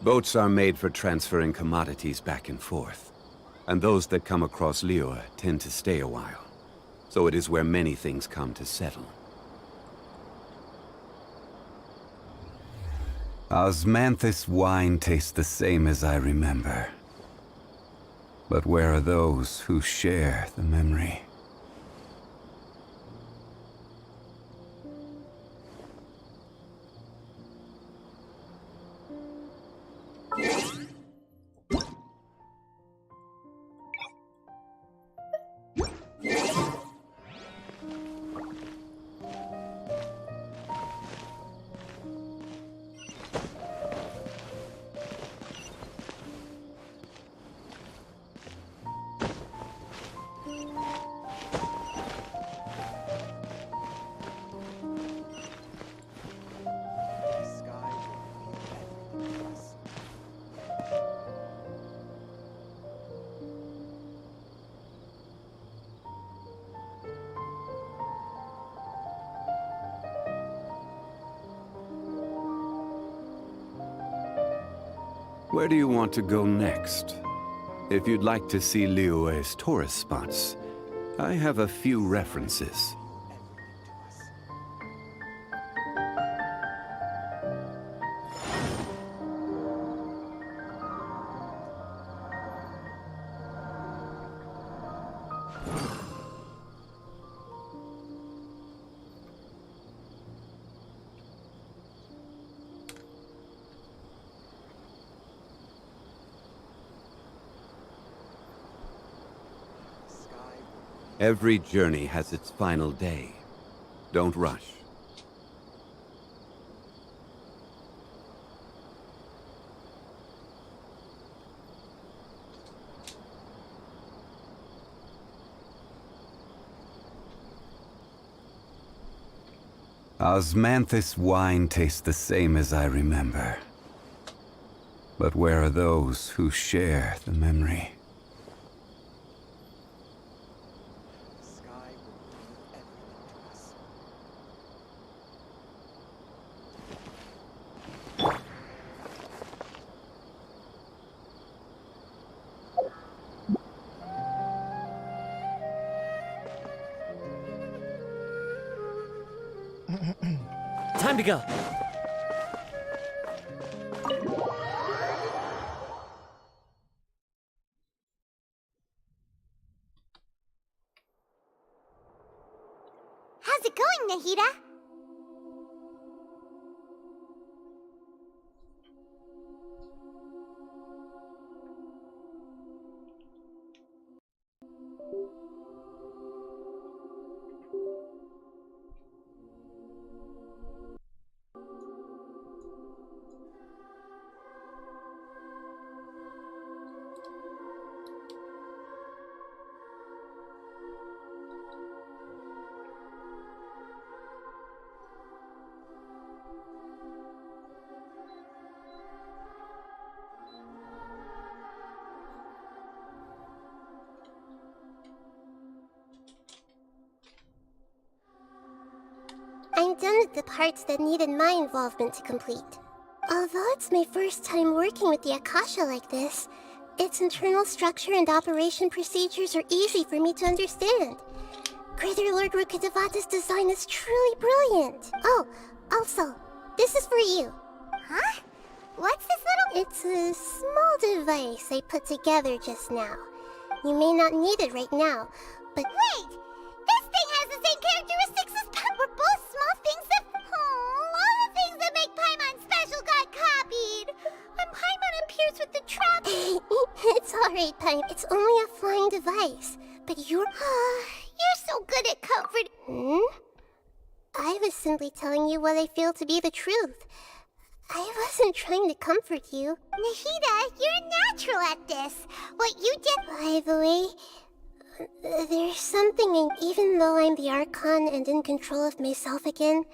Boats are made for transferring commodities back and forth. And those that come across Liyue tend to stay a while. So it is where many things come to settle. Osmanthus wine tastes the same as I remember. But where are those who share the memory? Where do you want to go next? If you'd like to see Liyue's tourist spots, I have a few references. Every journey has its final day. Don't rush. Osmanthus wine tastes the same as I remember. But where are those who share the memory? Time to go. How's it going, Nahida? I'm done with the parts that needed my involvement to complete. Although it's my first time working with the Akasha like this, its internal structure and operation procedures are easy for me to understand. Greater Lord Rukkhadevata's design is truly brilliant. Oh, also, this is for you. Huh? What's this little... It's a small device I put together just now. You may not need it right now, but... Wait! This thing has the same characteristics as Paimon! We're both small things that... Oh, all the things that make Paimon special got copied! When Paimon appears with the trap... It's alright, Paim. It's only a flying device. But you're... you're so good at comfort... I was simply telling you what I feel to be the truth. I wasn't trying to comfort you. Nahida, you're natural at this. What you did... By the way, there's something even though I'm the Archon and in control of myself again,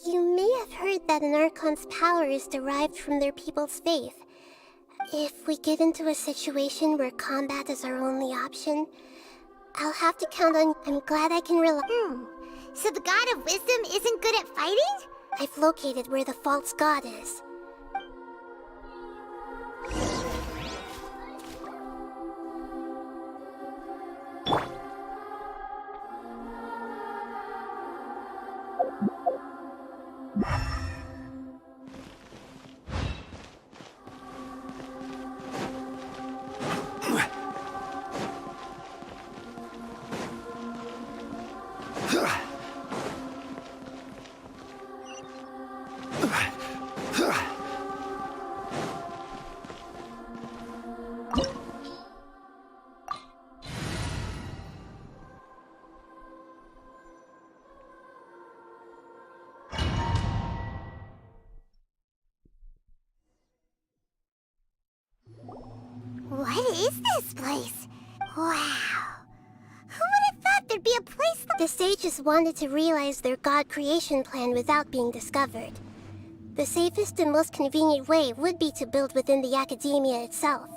you may have heard that an Archon's power is derived from their people's faith. If we get into a situation where combat is our only option, I'll have to count on... I'm glad I can rely... So the God of Wisdom isn't good at fighting? I've located where the false god is. What is this place? Wow. Who would have thought there'd be a place like... The sages wanted to realize their god creation plan without being discovered. The safest and most convenient way would be to build within the academia itself.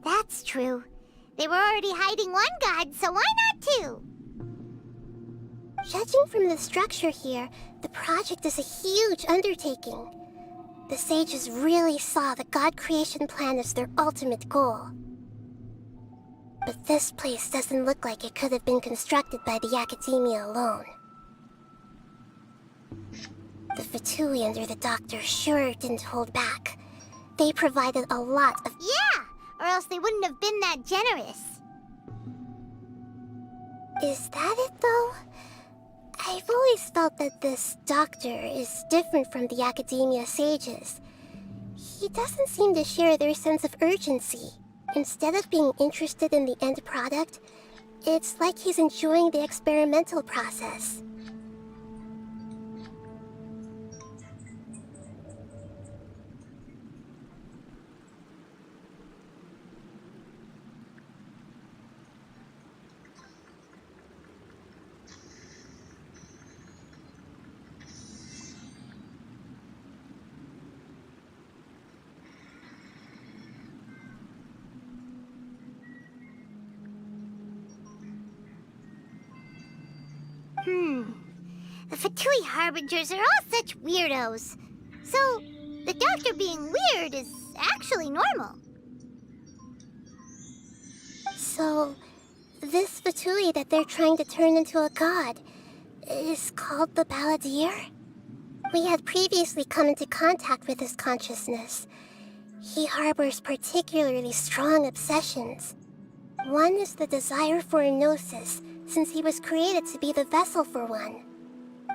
That's true. They were already hiding one god, so why not two? Judging from the structure here, the project is a huge undertaking. The sages really saw the god creation plan as their ultimate goal. But this place doesn't look like it could have been constructed by the academia alone. The Fatui under the doctor sure didn't hold back. They provided a lot of... Yeah! Or else they wouldn't have been that generous. Is that it, though? I've always felt that this doctor is different from the academia sages. He doesn't seem to share their sense of urgency. Instead of being interested in the end product, it's like he's enjoying the experimental process. The Fatui Harbingers are all such weirdos. So, the doctor being weird is actually normal. So, this Fatui that they're trying to turn into a god is called the Balladeer? We had previously come into contact with his consciousness. He harbors particularly strong obsessions. One is the desire for a gnosis, since he was created to be the vessel for one.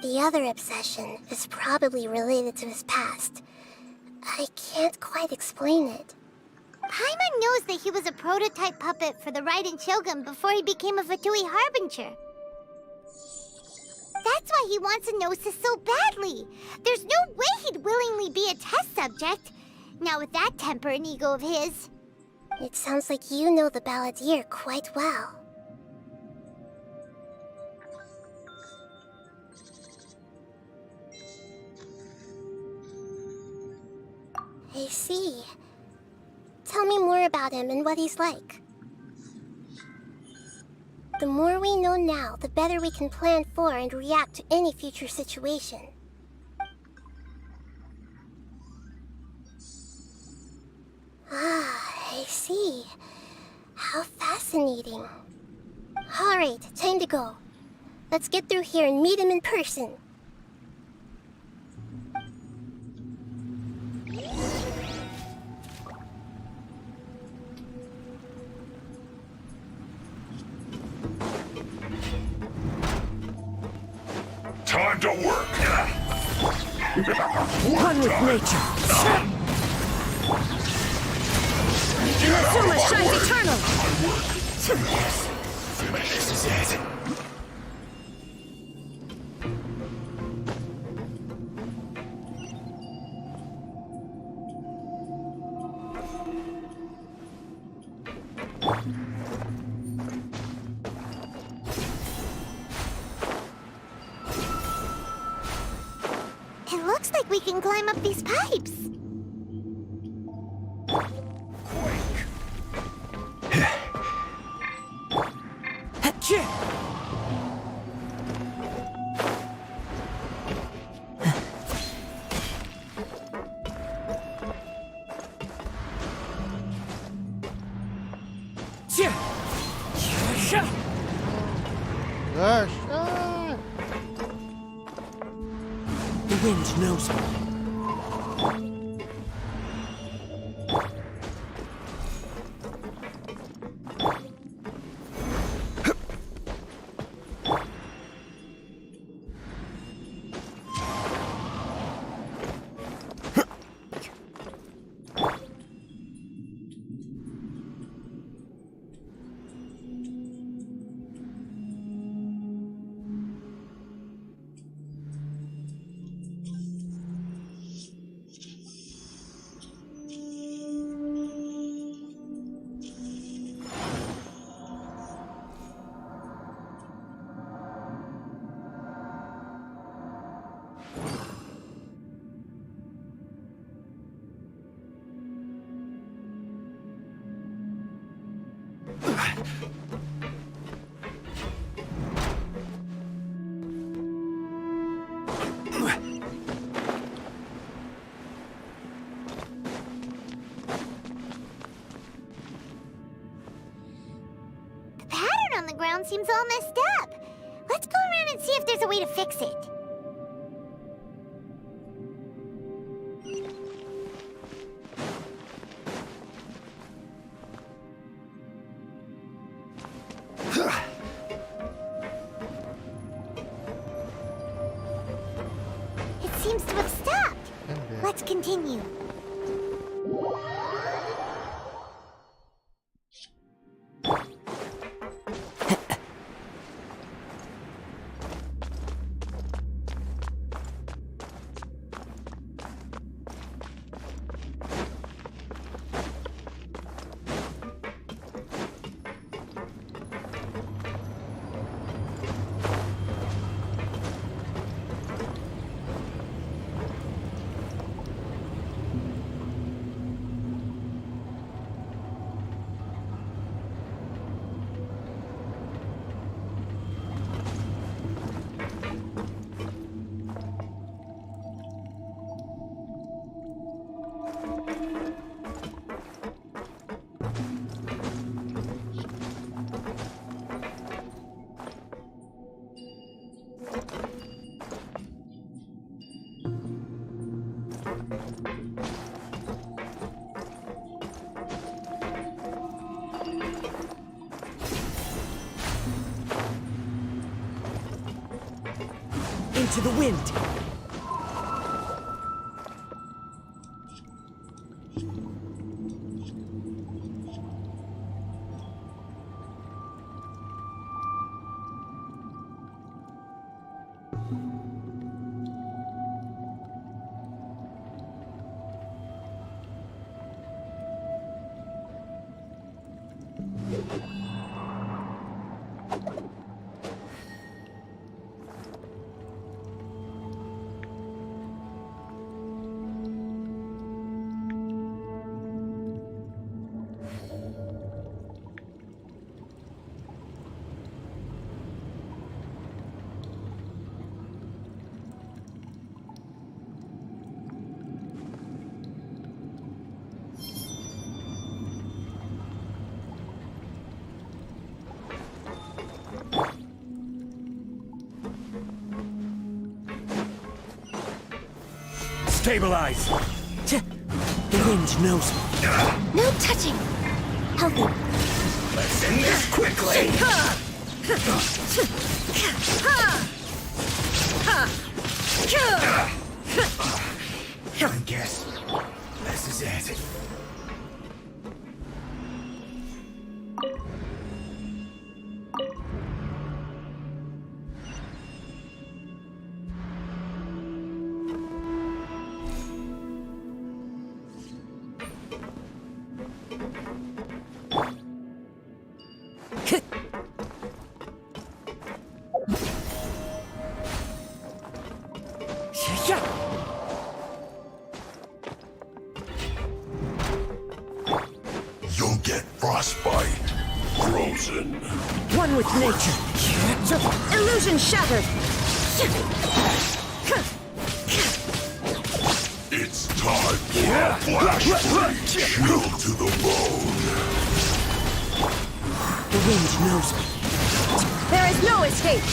The other obsession is probably related to his past. I can't quite explain it. Paimon knows that he was a prototype puppet for the Raiden Shogun before he became a Fatui Harbinger. That's why he wants a gnosis so badly. There's no way he'd willingly be a test subject. Not with that temper and ego of his. It sounds like you know the Balladeer quite well. I see. Tell me more about him and what he's like. The more we know now, the better we can plan for and react to any future situation. Ah, I see. How fascinating. Alright, time to go. Let's get through here and meet him in person. Time to work! One with nature. Inazuma shines eternal. This is it. It looks like we can climb up these pipes. Achoo! The wind knows me. The pattern on the ground seems all messed up. Let's go around and see if there's a way to fix it. It seems to have stopped. Let's continue. Into the wind. Stabilize! The wind knows me. No touching. Healthy. Let's end this quickly! I guess this is it. You'll get frostbite. Frozen. One with nature. Illusion shattered. It's time for a flash freeze. Chill to the bone. The wind knows me. There is no escape!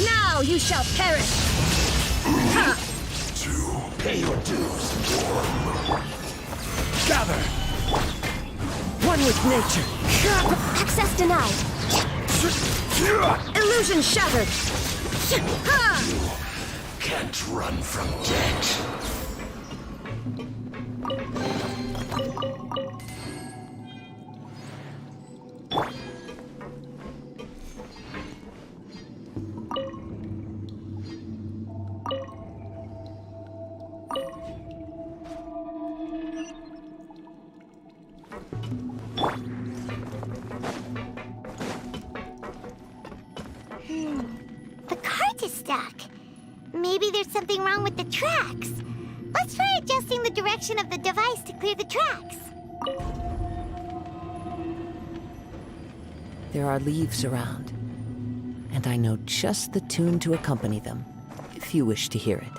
Now you shall perish! To pay your dues, worm. Gather! One with nature. Access denied. Illusion shattered! Can't run from death. The cart is stuck. Maybe there's something wrong with the tracks. Let's try adjusting the direction of the device to clear the tracks. There are leaves around, and I know just the tune to accompany them, if you wish to hear it.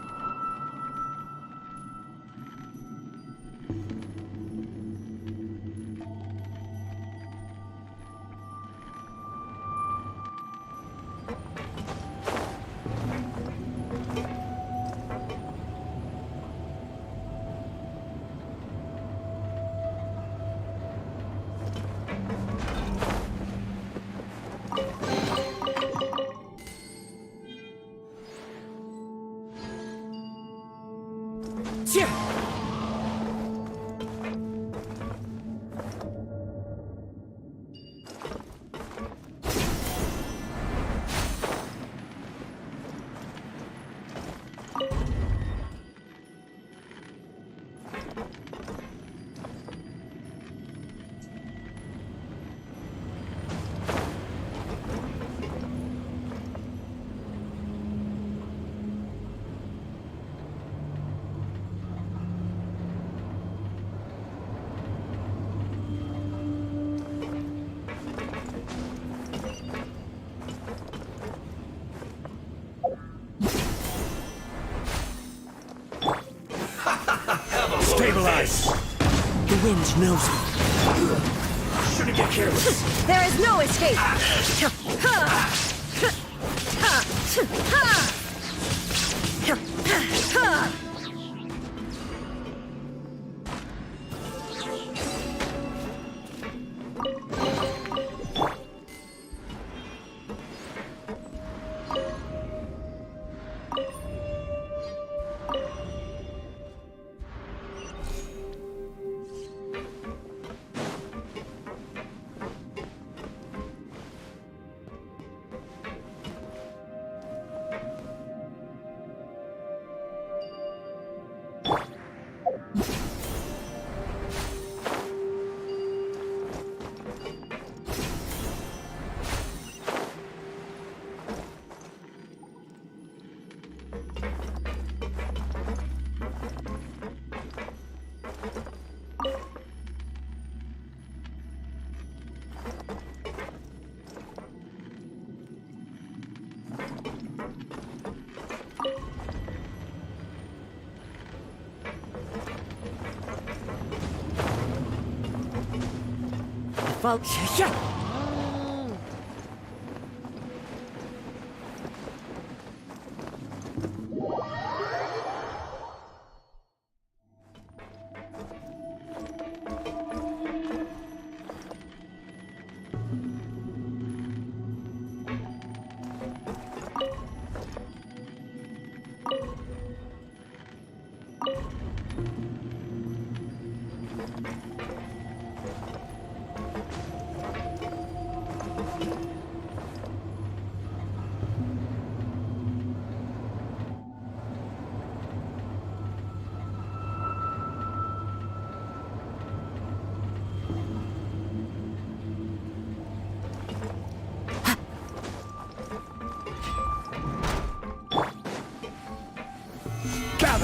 Stabilize! The wind knows me. Shouldn't get careless. There is no escape! Well, yeah.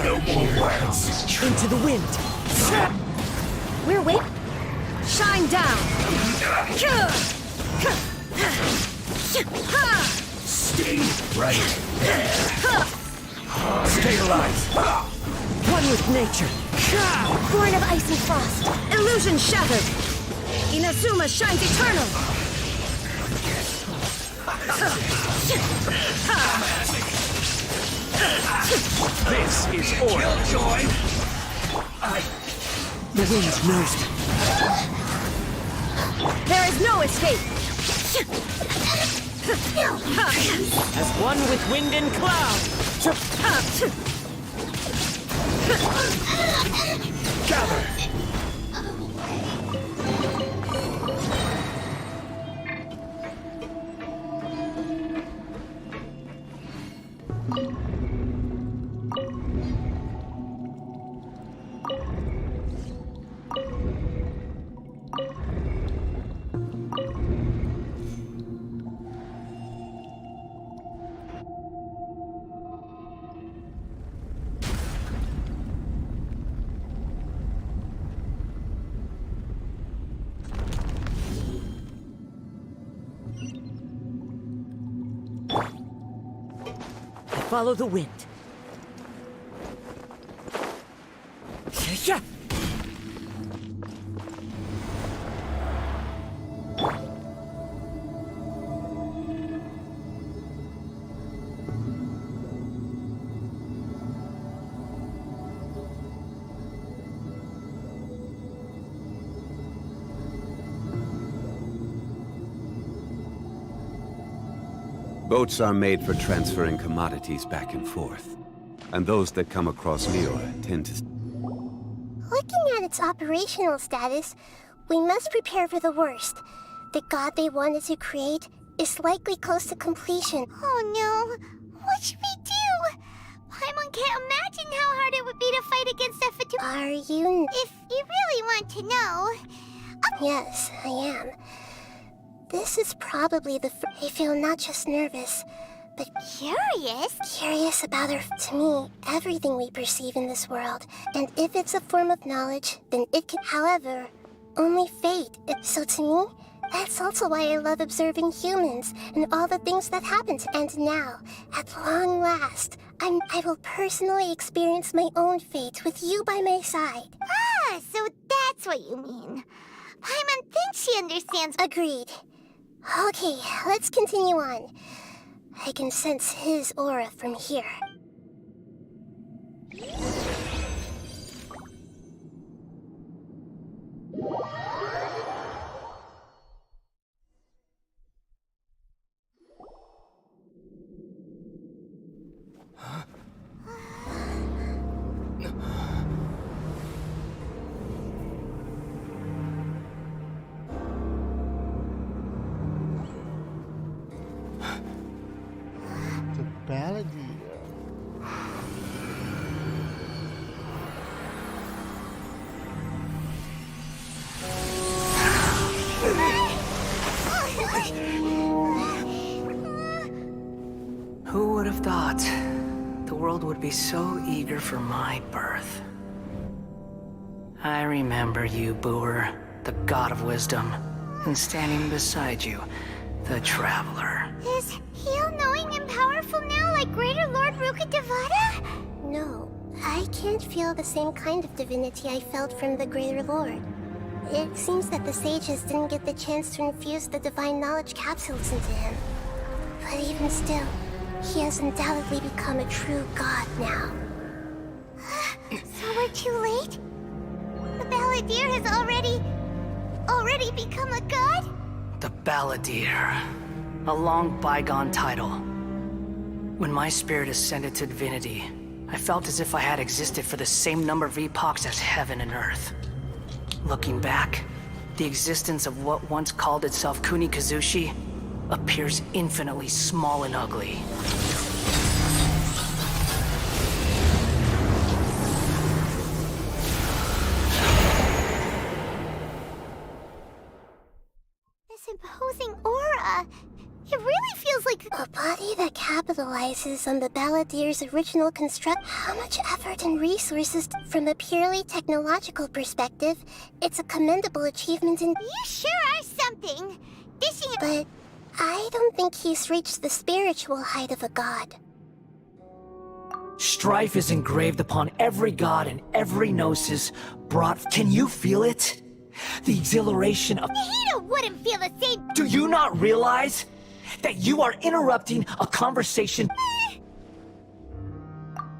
No more words. Into the wind. We're waiting. Shine down! Stay right there. Stabilize. One with nature. Born of ice and frost. Illusion shattered. Inazuma shines eternal. This is order. Killjoy. The wind knows me. There is no escape. As one with wind and cloud. Gather. Follow the wind. Yeah. Boats are made for transferring commodities back and forth. And those that come across Lior tend to... Looking at its operational status, we must prepare for the worst. The god they wanted to create is likely close to completion. Oh no! What should we do? Paimon can't imagine how hard it would be to fight against F2. Are you... If you really want to know... Yes, I am. This is probably the I feel not just nervous, but Curious? curious about her. To me, everything we perceive in this world, and if it's a form of knowledge, then it can... However, only fate. So to me, that's also why I love observing humans and all the things that happen to... And now, at long last, I will personally experience my own fate with you by my side. Ah, so that's what you mean. Paimon thinks she understands. Agreed. Okay, let's continue on. I can sense his aura from here. Who would have thought the world would be so eager for my birth? I remember you, Booer, the god of wisdom, and standing beside you, the traveler. Is he all-knowing and powerful now, like Greater Lord Rukkhadevata? No, I can't feel the same kind of divinity I felt from the Greater Lord. It seems that the sages didn't get the chance to infuse the divine knowledge capsules into him. But even still, he has undoubtedly become a true god now. So we're too late? The Balladeer has already become a god? The Balladeer. A long bygone title. When my spirit ascended to divinity, I felt as if I had existed for the same number of epochs as heaven and earth. Looking back, the existence of what once called itself Kunikazushi appears infinitely small and ugly. This imposing aura. It really feels like... A body that capitalizes on the Balladeer's original construct. How much effort and resources from a purely technological perspective, it's a commendable achievement in... You sure are something. Dishing it... But I don't think he's reached the spiritual height of a god. Strife is engraved upon every god and every gnosis brought... Can you feel it? The exhilaration of... Hito wouldn't feel the same... Do you not realize that you are interrupting a conversation?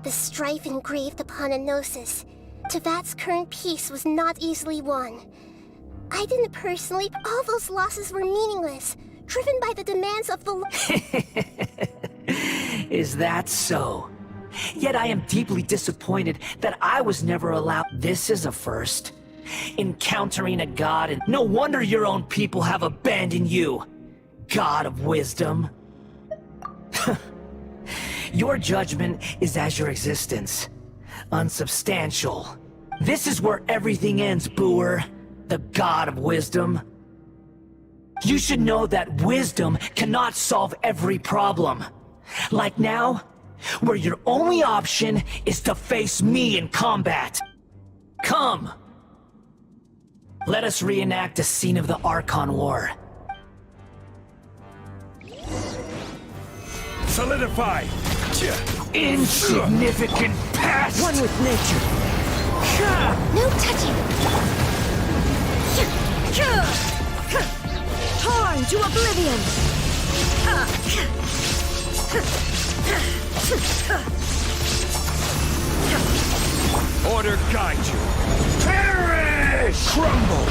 The strife engraved upon a gnosis. Tevat's current peace was not easily won. I didn't personally... All those losses were meaningless, driven by the demands of the... Is that so? Yet I am deeply disappointed that I was never allowed... This is a first. Encountering a god, and no wonder your own people have abandoned you. God of wisdom. Your judgment is as your existence. Unsubstantial. This is where everything ends, Booer. The god of wisdom. You should know that wisdom cannot solve every problem. Like now, where your only option is to face me in combat. Come! Let us reenact a scene of the Archon War. Solidify! Insignificant pest! One with nature. No touching! Torn to oblivion. Order guide you. Perish! Crumble!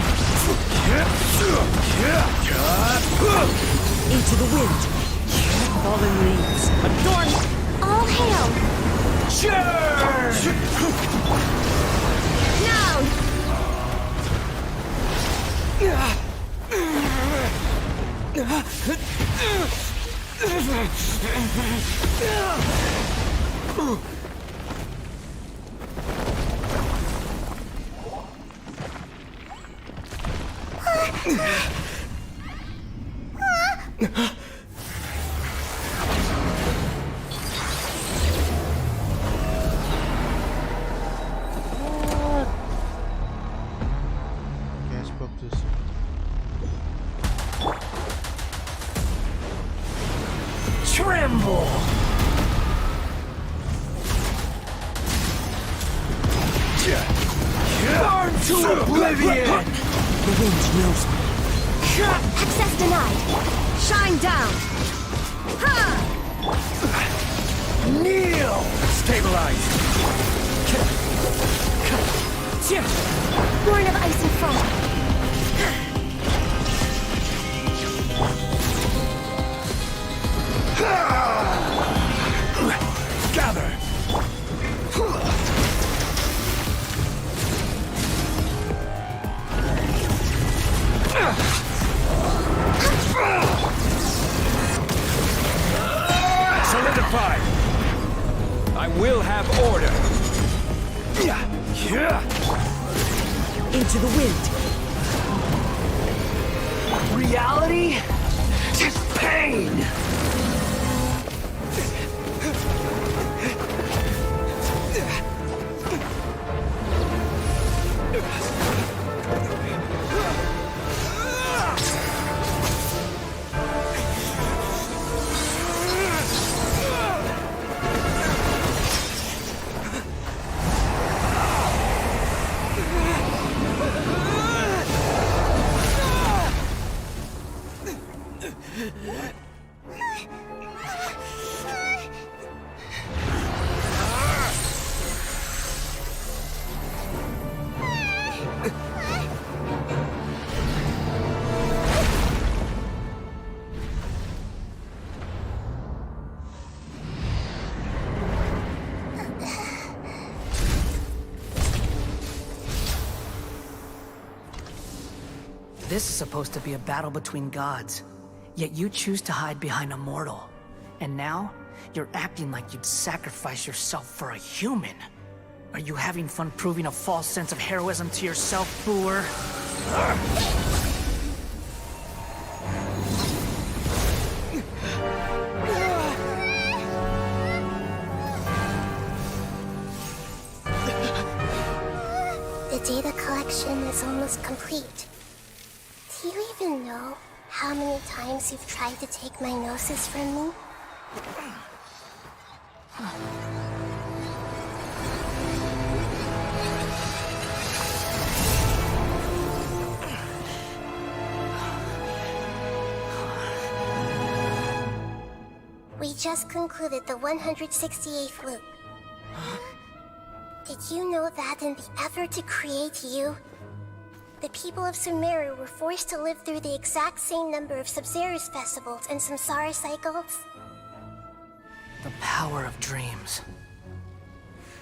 Into the wind. Fallen leaves. Adorn. All hail! Charge! Now. Guys, pop this. Tremble! Burn to oblivion! The wind knows me. Access denied! Shine down. Ha! Kneel! Stabilize! Born of ice and frost! Gather! Solidify! I will have order! Into the wind. Reality? Pain! This is supposed to be a battle between gods, yet you choose to hide behind a mortal. And now, you're acting like you'd sacrifice yourself for a human. Are you having fun proving a false sense of heroism to yourself, Booer? The data collection is almost complete. Do you even know how many times you've tried to take my gnosis from me? We just concluded the 168th loop. Did you know that in the effort to create you, the people of Sumeru were forced to live through the exact same number of Sub-Zerus festivals and Samsara cycles? The power of dreams.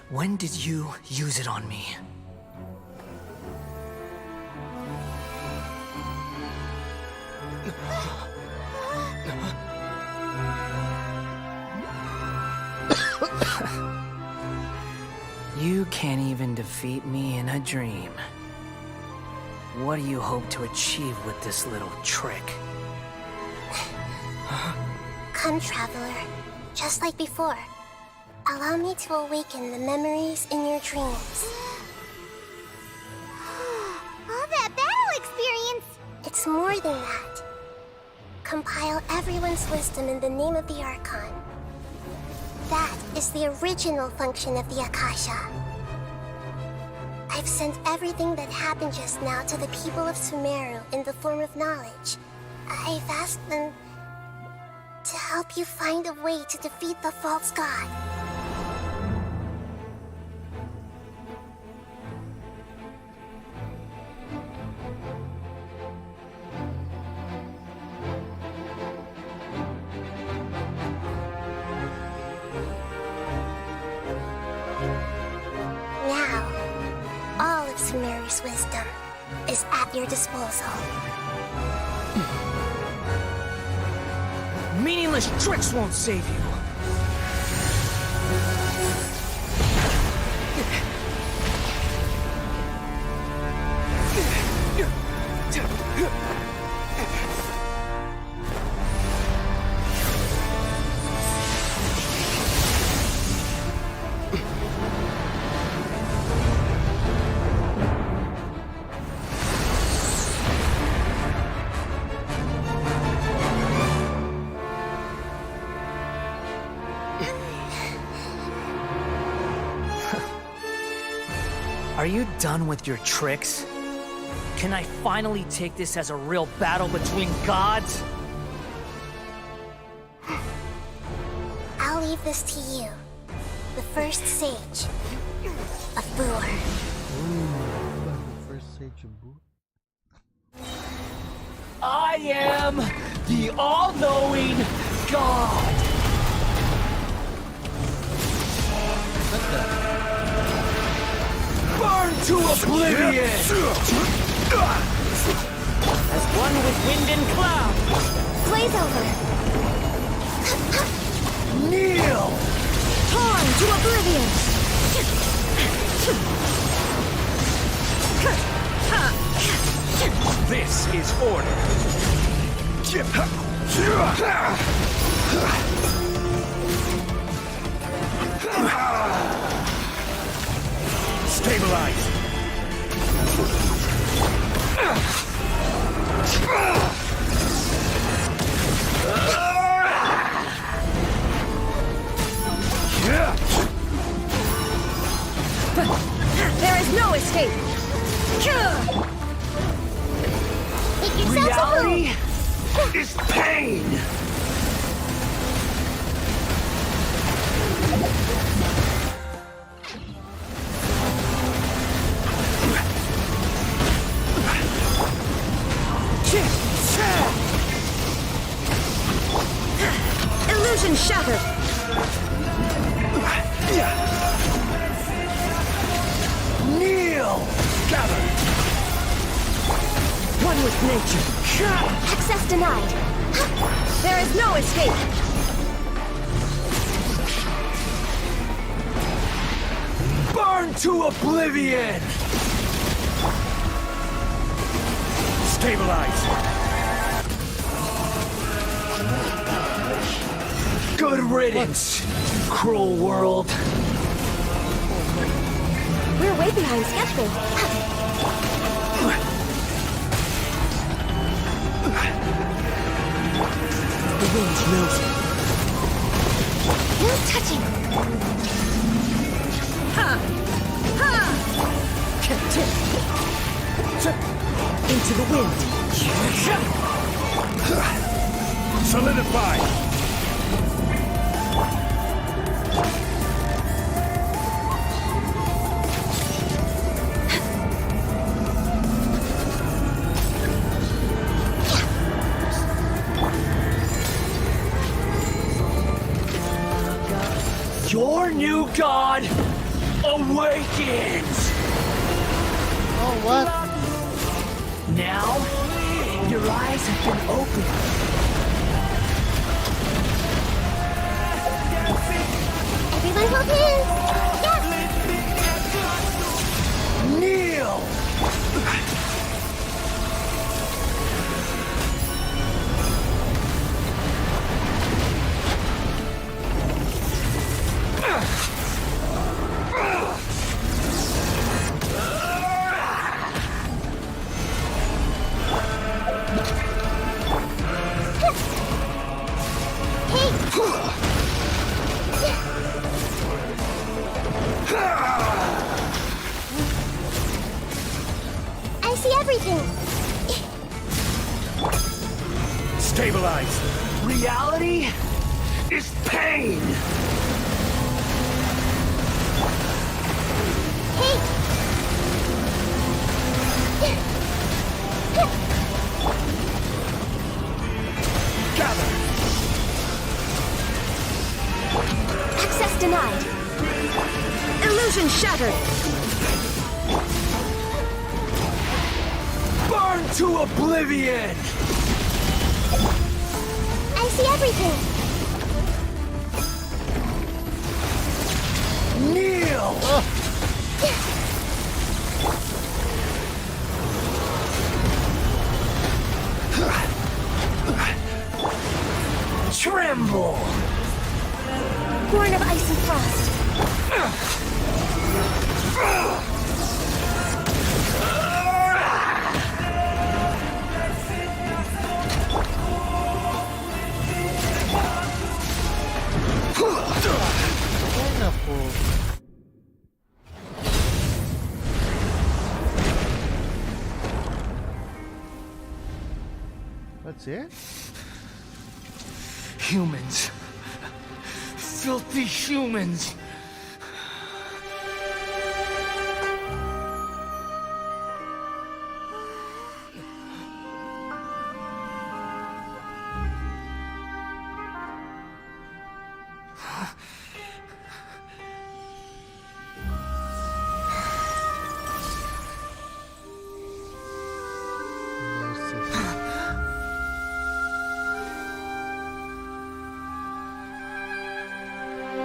When did you use it on me? You can't even defeat me in a dream. What do you hope to achieve with this little trick? Come, Traveler. Just like before. Allow me to awaken the memories in your dreams. All that battle experience! It's more than that. Compile everyone's wisdom in the name of the Archon. That is the original function of the Akasha. I've sent everything that happened just now to the people of Sumeru in the form of knowledge. I've asked them to help you find a way to defeat the false god. Now, all of Sumeru's wisdom is at your disposal. Meaningless tricks won't save you. Are you done with your tricks? Can I finally take this as a real battle between gods? I'll leave this to you. The first sage of Boor. First sage of boot. I am the all-knowing God! Burn to oblivion! As one with wind and cloud! Blaze over! Kneel! Torn to oblivion! This is order. Stabilize. There is no escape! Make yourselves a Reality home! is pain! Illusion shattered! Kneel! Gather. One with nature! Access denied! There is no escape! Burn to oblivion! Stabilize. Good riddance, cruel world. We're way behind schedule. The wind knows it. No touching! Ha! Ha! Into the wind. Solidify. Your new god awakens! Oh, what? Now, your eyes have been opened. Everyone hold hands! Yeah! Kneel! see everything! Stabilize. Reality is pain! Hey! Gather. Access denied. Illusion shattered. Burn to oblivion! I see everything! Kneel! Tremble! Born of ice and frost. Wonderful. That's it? Humans. Filthy humans.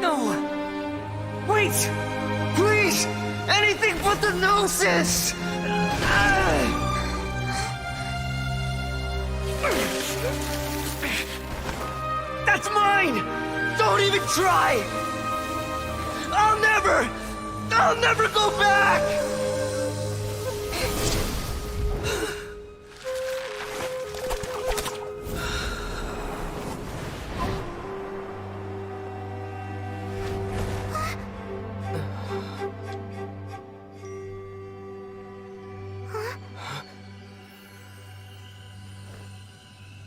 No! Wait! Please! Anything but the Gnosis! That's mine! Don't even try! I'll never go back!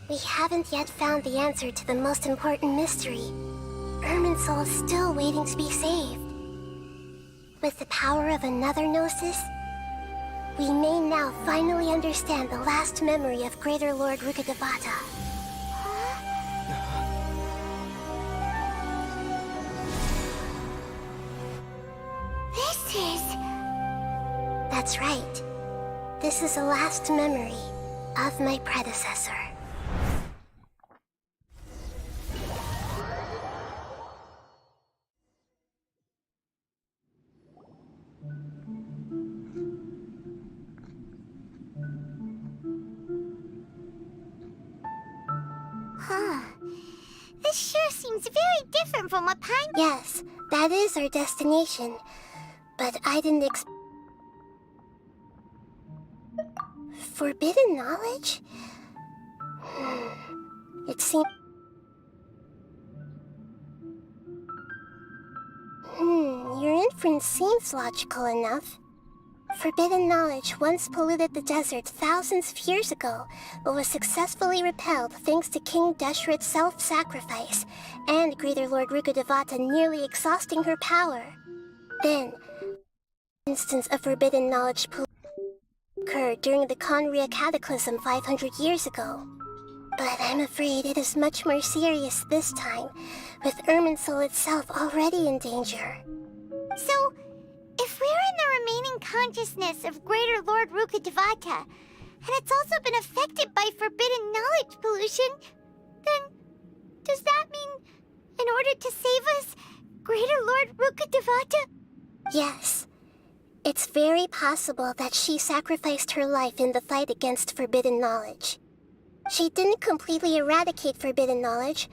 We haven't yet found the answer to the most important mystery. Irminsul is still waiting to be saved. With the power of another Gnosis, we may now finally understand the last memory of Greater Lord Rukkhadevata. This is... That's right. This is the last memory of my predecessor. Huh. This sure seems very different from what Pine... Yes, that is our destination. But I didn't Forbidden knowledge? It seems... Your inference seems logical enough. Forbidden knowledge once polluted the desert thousands of years ago, but was successfully repelled thanks to King Deshret's self-sacrifice, and Greater Lord Rukkhadevata nearly exhausting her power. Then, instance of forbidden knowledge occurred during the Conria Cataclysm 500 years ago. But I'm afraid it is much more serious this time, with Irminsul itself already in danger. So, if we're in the remaining consciousness of Greater Lord Rukkhadevata, and it's also been affected by forbidden knowledge pollution, then does that mean, in order to save us, Greater Lord Rukkhadevata? Yes. It's very possible that she sacrificed her life in the fight against forbidden knowledge. She didn't completely eradicate forbidden knowledge,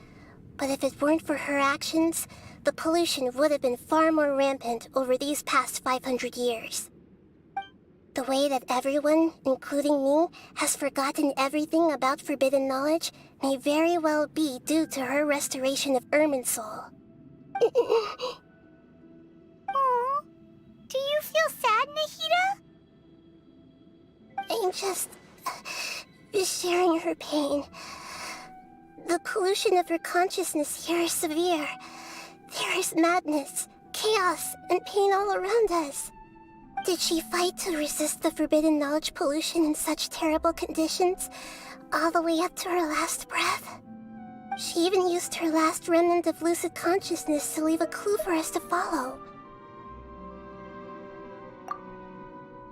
but if it weren't for her actions, the pollution would have been far more rampant over these past 500 years. The way that everyone, including me, has forgotten everything about forbidden knowledge may very well be due to her restoration of Irminsul. Aww. Do you feel sad, Nahida? I I'm just sharing her pain. The pollution of her consciousness here is severe. There is madness, chaos, and pain all around us. Did she fight to resist the forbidden knowledge pollution in such terrible conditions, all the way up to her last breath? She even used her last remnant of lucid consciousness to leave a clue for us to follow.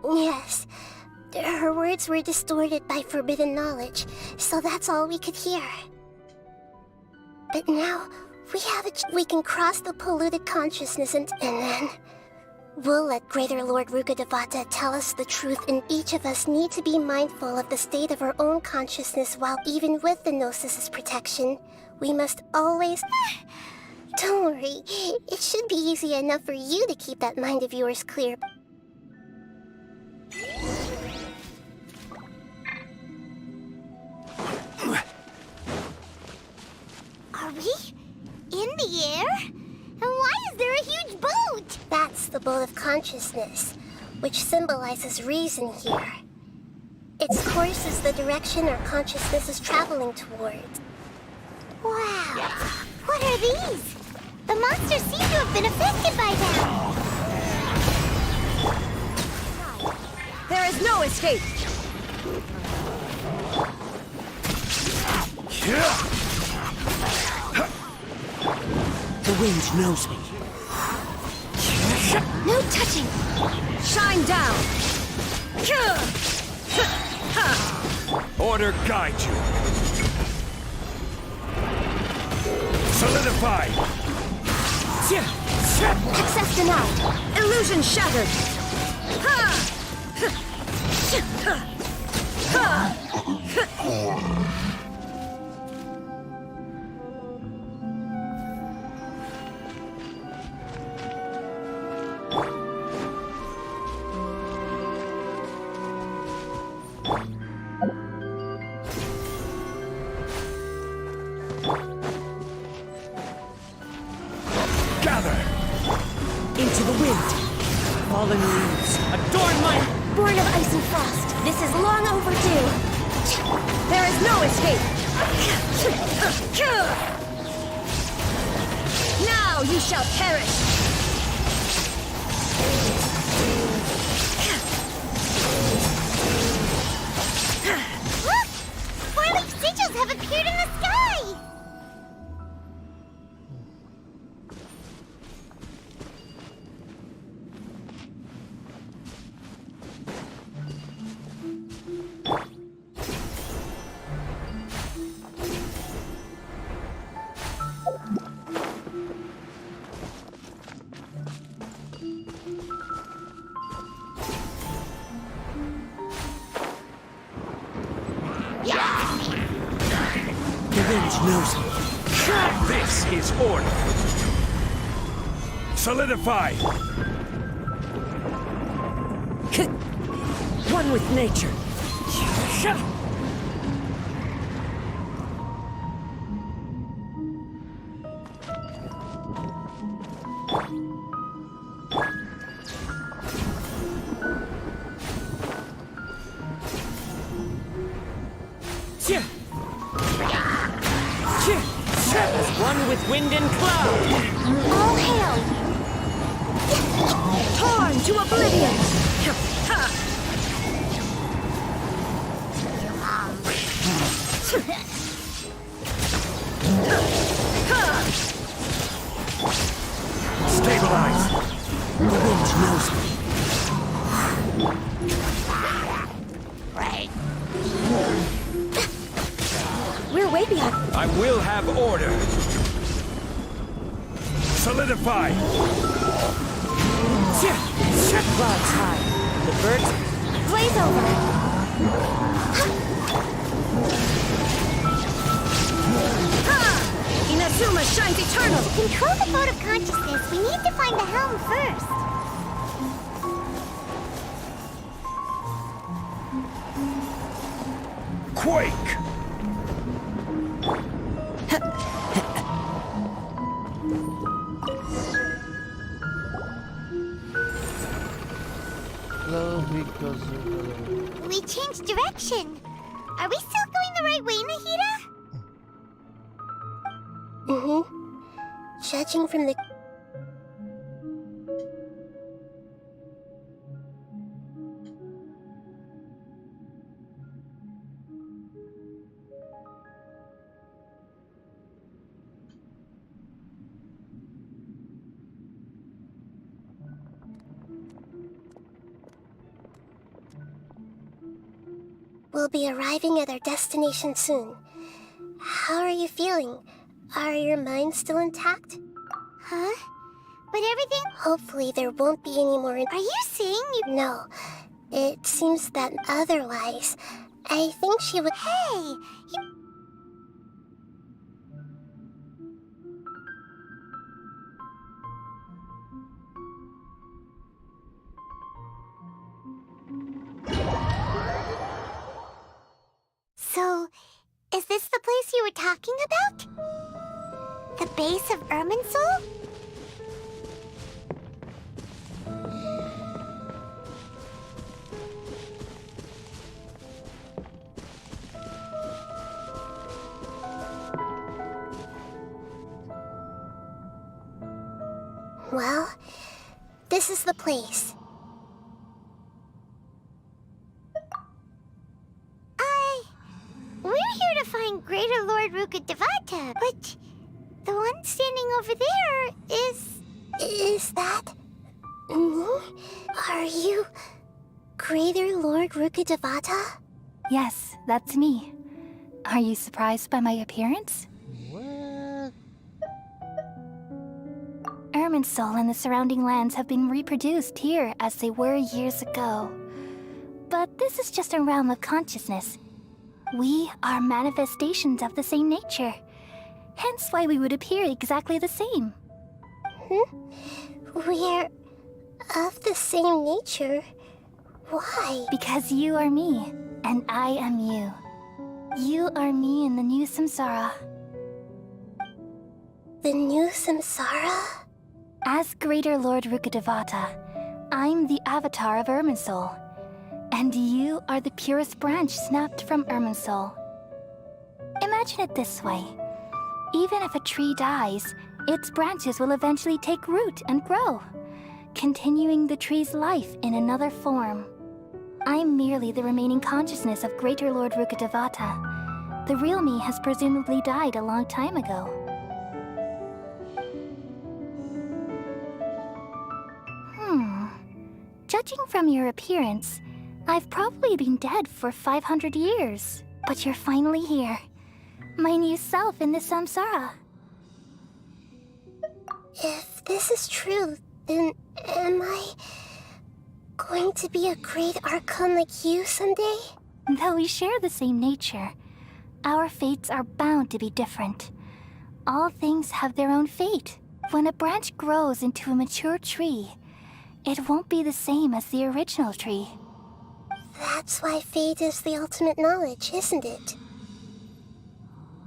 Yes, her words were distorted by forbidden knowledge, so that's all we could hear. But now, we can cross the polluted consciousness and then... We'll let Greater Lord Rukkhadevata tell us the truth, and each of us need to be mindful of the state of our own consciousness while even with the Gnosis's protection, we must always... Don't worry, it should be easy enough for you to keep that mind of yours clear. Are we in the air? And why is there a huge boat? That's the boat of consciousness, which symbolizes reason here. Its course is the direction our consciousness is traveling towards. Wow. What are these? The monsters seem to have been affected by them. There is no escape! The wind knows me. No touching! Shine down! Order guide you. Solidify. Access denied! Illusion shattered! Gather. Into the wind. Fallen leaves. Adorn my... Born of ice and frost, this is long overdue. There is no escape. Now you shall perish. Look! Four-leaf sigils have appeared in the sky! The wind knows me. This is order. Solidify. One with nature. One with wind and cloud. All hail! Torn to oblivion! Stabilize. The wind knows me. We're way behind. I will have order. Solidify. Clouds high. The birds... Blaze over! Inazuma shines eternal! To control the boat of consciousness, we need to find the helm first. Quake. Close because of the... we changed direction. Are we still going the right way, Nahida? Judging from the... We'll be arriving at our destination soon. How are you feeling? Are your minds still intact? Huh? But everything... Hopefully there won't be any more... Are you saying you... No. It seems that otherwise. I think she would... Hey! You... So, is this the place you were talking about? The base of Irminsul? Well, this is the place. We're here to find Greater Lord Rukkhadevata, but the one standing over there is... Is that... me? Are you... Greater Lord Rukkhadevata? Yes, that's me. Are you surprised by my appearance? What? Irminsul and the surrounding lands have been reproduced here as they were years ago. But this is just a realm of consciousness. We are manifestations of the same nature. Hence why we would appear exactly the same. We're... of the same nature? Why? Because you are me, and I am you. You are me in the new samsara. The new samsara? As Greater Lord Rukkhadevata, I'm the avatar of Irminsul. And you are the purest branch snapped from Irminsul. Imagine it this way. Even if a tree dies, its branches will eventually take root and grow, continuing the tree's life in another form. I'm merely the remaining consciousness of Greater Lord Rukkhadevata. The real me has presumably died a long time ago. Judging from your appearance, I've probably been dead for 500 years. But you're finally here. My new self in the samsara. If this is true, then am I... going to be a great Archon like you someday? Though we share the same nature, our fates are bound to be different. All things have their own fate. When a branch grows into a mature tree, it won't be the same as the original tree. That's why fate is the ultimate knowledge, isn't it?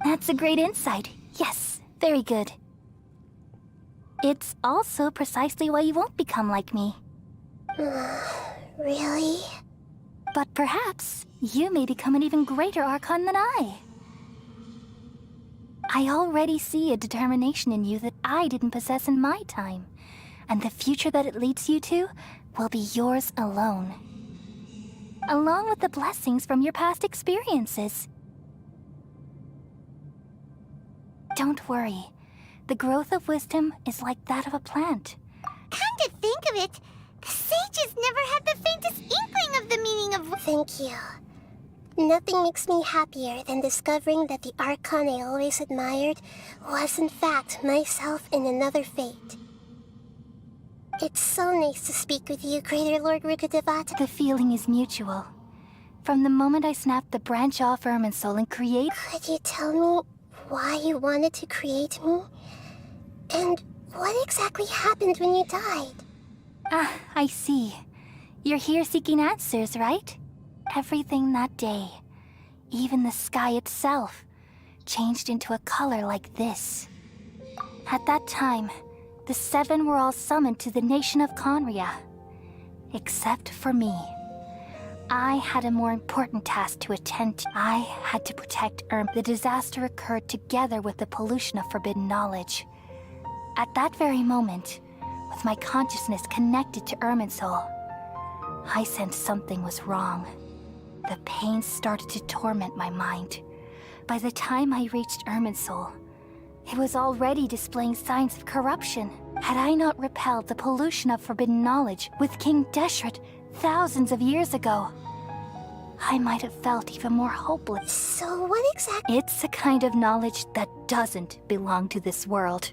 That's a great insight. Yes, very good. It's also precisely why you won't become like me. Really? But perhaps you may become an even greater Archon than I. I already see a determination in you that I didn't possess in my time, and the future that it leads you to will be yours alone. Along with the blessings from your past experiences. Don't worry. The growth of wisdom is like that of a plant. Come to think of it, the sages never had the faintest inkling of the meaning of... Thank you. Nothing makes me happier than discovering that the Archon I always admired was in fact myself in another fate. It's so nice to speak with you, Greater Lord Rukkhadevata. The feeling is mutual. From the moment I snapped the branch off Irminsul and create... Could you tell me why you wanted to create me? And what exactly happened when you died? Ah, I see. You're here seeking answers, right? Everything that day, even the sky itself, changed into a color like this. At that time, the seven were all summoned to the nation of Conria. Except for me. I had a more important task to attend to. I had to protect The disaster occurred together with the pollution of forbidden knowledge. At that very moment, with my consciousness connected to Irminsul, I sensed something was wrong. The pain started to torment my mind. By the time I reached Irminsul, it was already displaying signs of corruption. Had I not repelled the pollution of forbidden knowledge with King Deshret thousands of years ago, I might have felt even more hopeless. So what exactly? It's a kind of knowledge that doesn't belong to this world,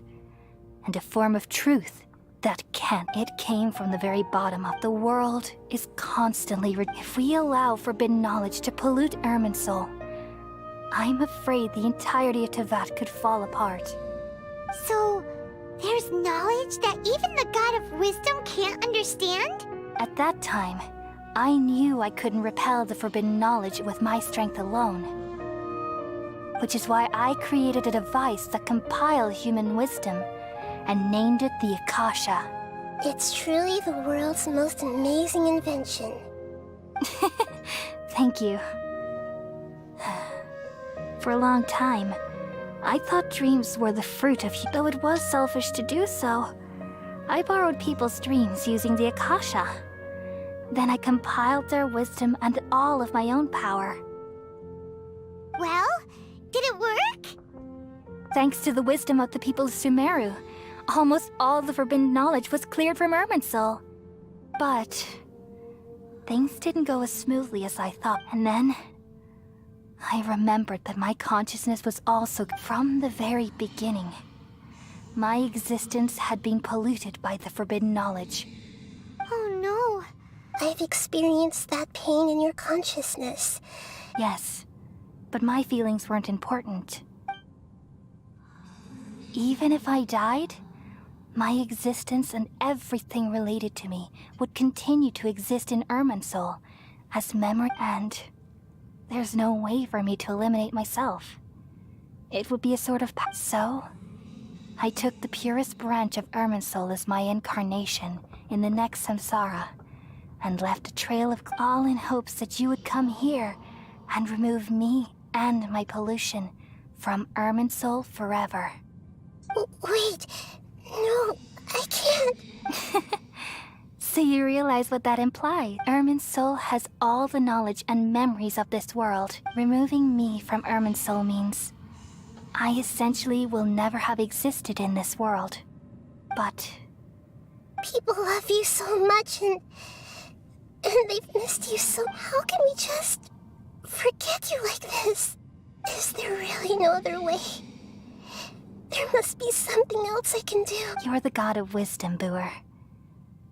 and a form of truth that can't. It came from the very bottom of the world is constantly If we allow forbidden knowledge to pollute Irminsul, I'm afraid the entirety of Tevat could fall apart. So, there's knowledge that even the God of Wisdom can't understand? At that time, I knew I couldn't repel the forbidden knowledge with my strength alone. Which is why I created a device that compiled human wisdom and named it the Akasha. It's truly the world's most amazing invention. Thank you. For a long time, I thought dreams were the fruit of though it was selfish to do so. I borrowed people's dreams using the Akasha. Then I compiled their wisdom and all of my own power. Well, did it work? Thanks to the wisdom of the people of Sumeru, almost all the forbidden knowledge was cleared from Irminsul. But things didn't go as smoothly as I thought. And then I remembered that my consciousness was also from the very beginning. My existence had been polluted by the forbidden knowledge. Oh no. I've experienced that pain in your consciousness. Yes, but my feelings weren't important. Even if I died, my existence and everything related to me would continue to exist in Irminsul as memory, and there's no way for me to eliminate myself. It would be a sort of So, I took the purest branch of Irminsul as my incarnation in the next samsara, and left a trail of all in hopes that you would come here and remove me and my pollution from Irminsul forever. Wait, no, I can't. So you realize what that implies. Irminsul has all the knowledge and memories of this world. Removing me from Irminsul means I essentially will never have existed in this world. But people love you so much and they've missed you so. How can we just forget you like this? Is there really no other way? There must be something else I can do. You're the god of wisdom, Boer.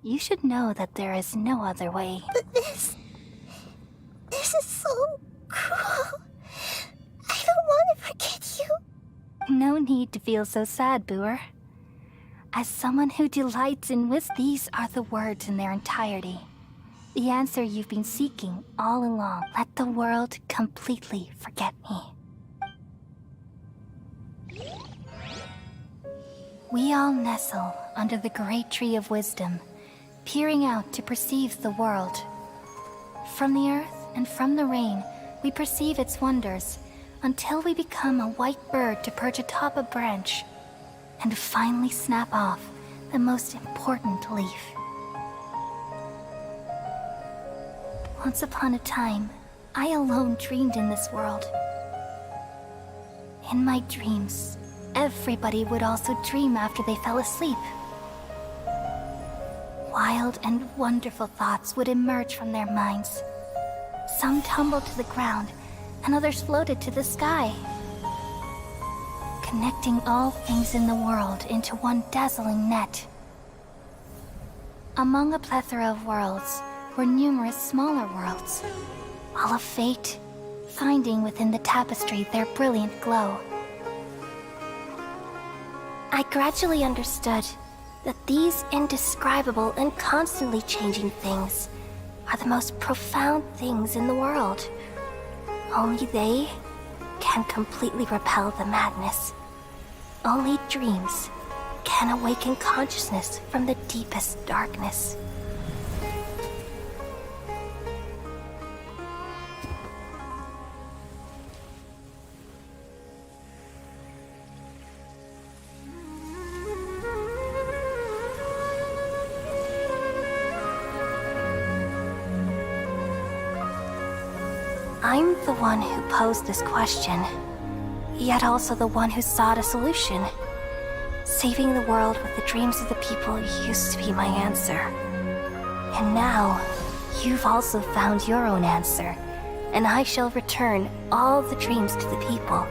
You should know that there is no other way. But this is so cruel. I don't want to forget you. No need to feel so sad, Boer. As someone who delights in wisdom, these are the words in their entirety. The answer you've been seeking all along. Let the world completely forget me. We all nestle under the great tree of wisdom, peering out to perceive the world. From the earth and from the rain, we perceive its wonders, until we become a white bird to perch atop a branch, and finally snap off the most important leaf. Once upon a time, I alone dreamed in this world. In my dreams, everybody would also dream after they fell asleep. Wild and wonderful thoughts would emerge from their minds. Some tumbled to the ground, and others floated to the sky, connecting all things in the world into one dazzling net. Among a plethora of worlds were numerous smaller worlds, all of fate, finding within the tapestry their brilliant glow. I gradually understood that these indescribable and constantly changing things are the most profound things in the world. Only they can completely repel the madness. Only dreams can awaken consciousness from the deepest darkness. I'm the one who posed this question, yet also the one who sought a solution. Saving the world with the dreams of the people used to be my answer. And now, you've also found your own answer, and I shall return all the dreams to the people.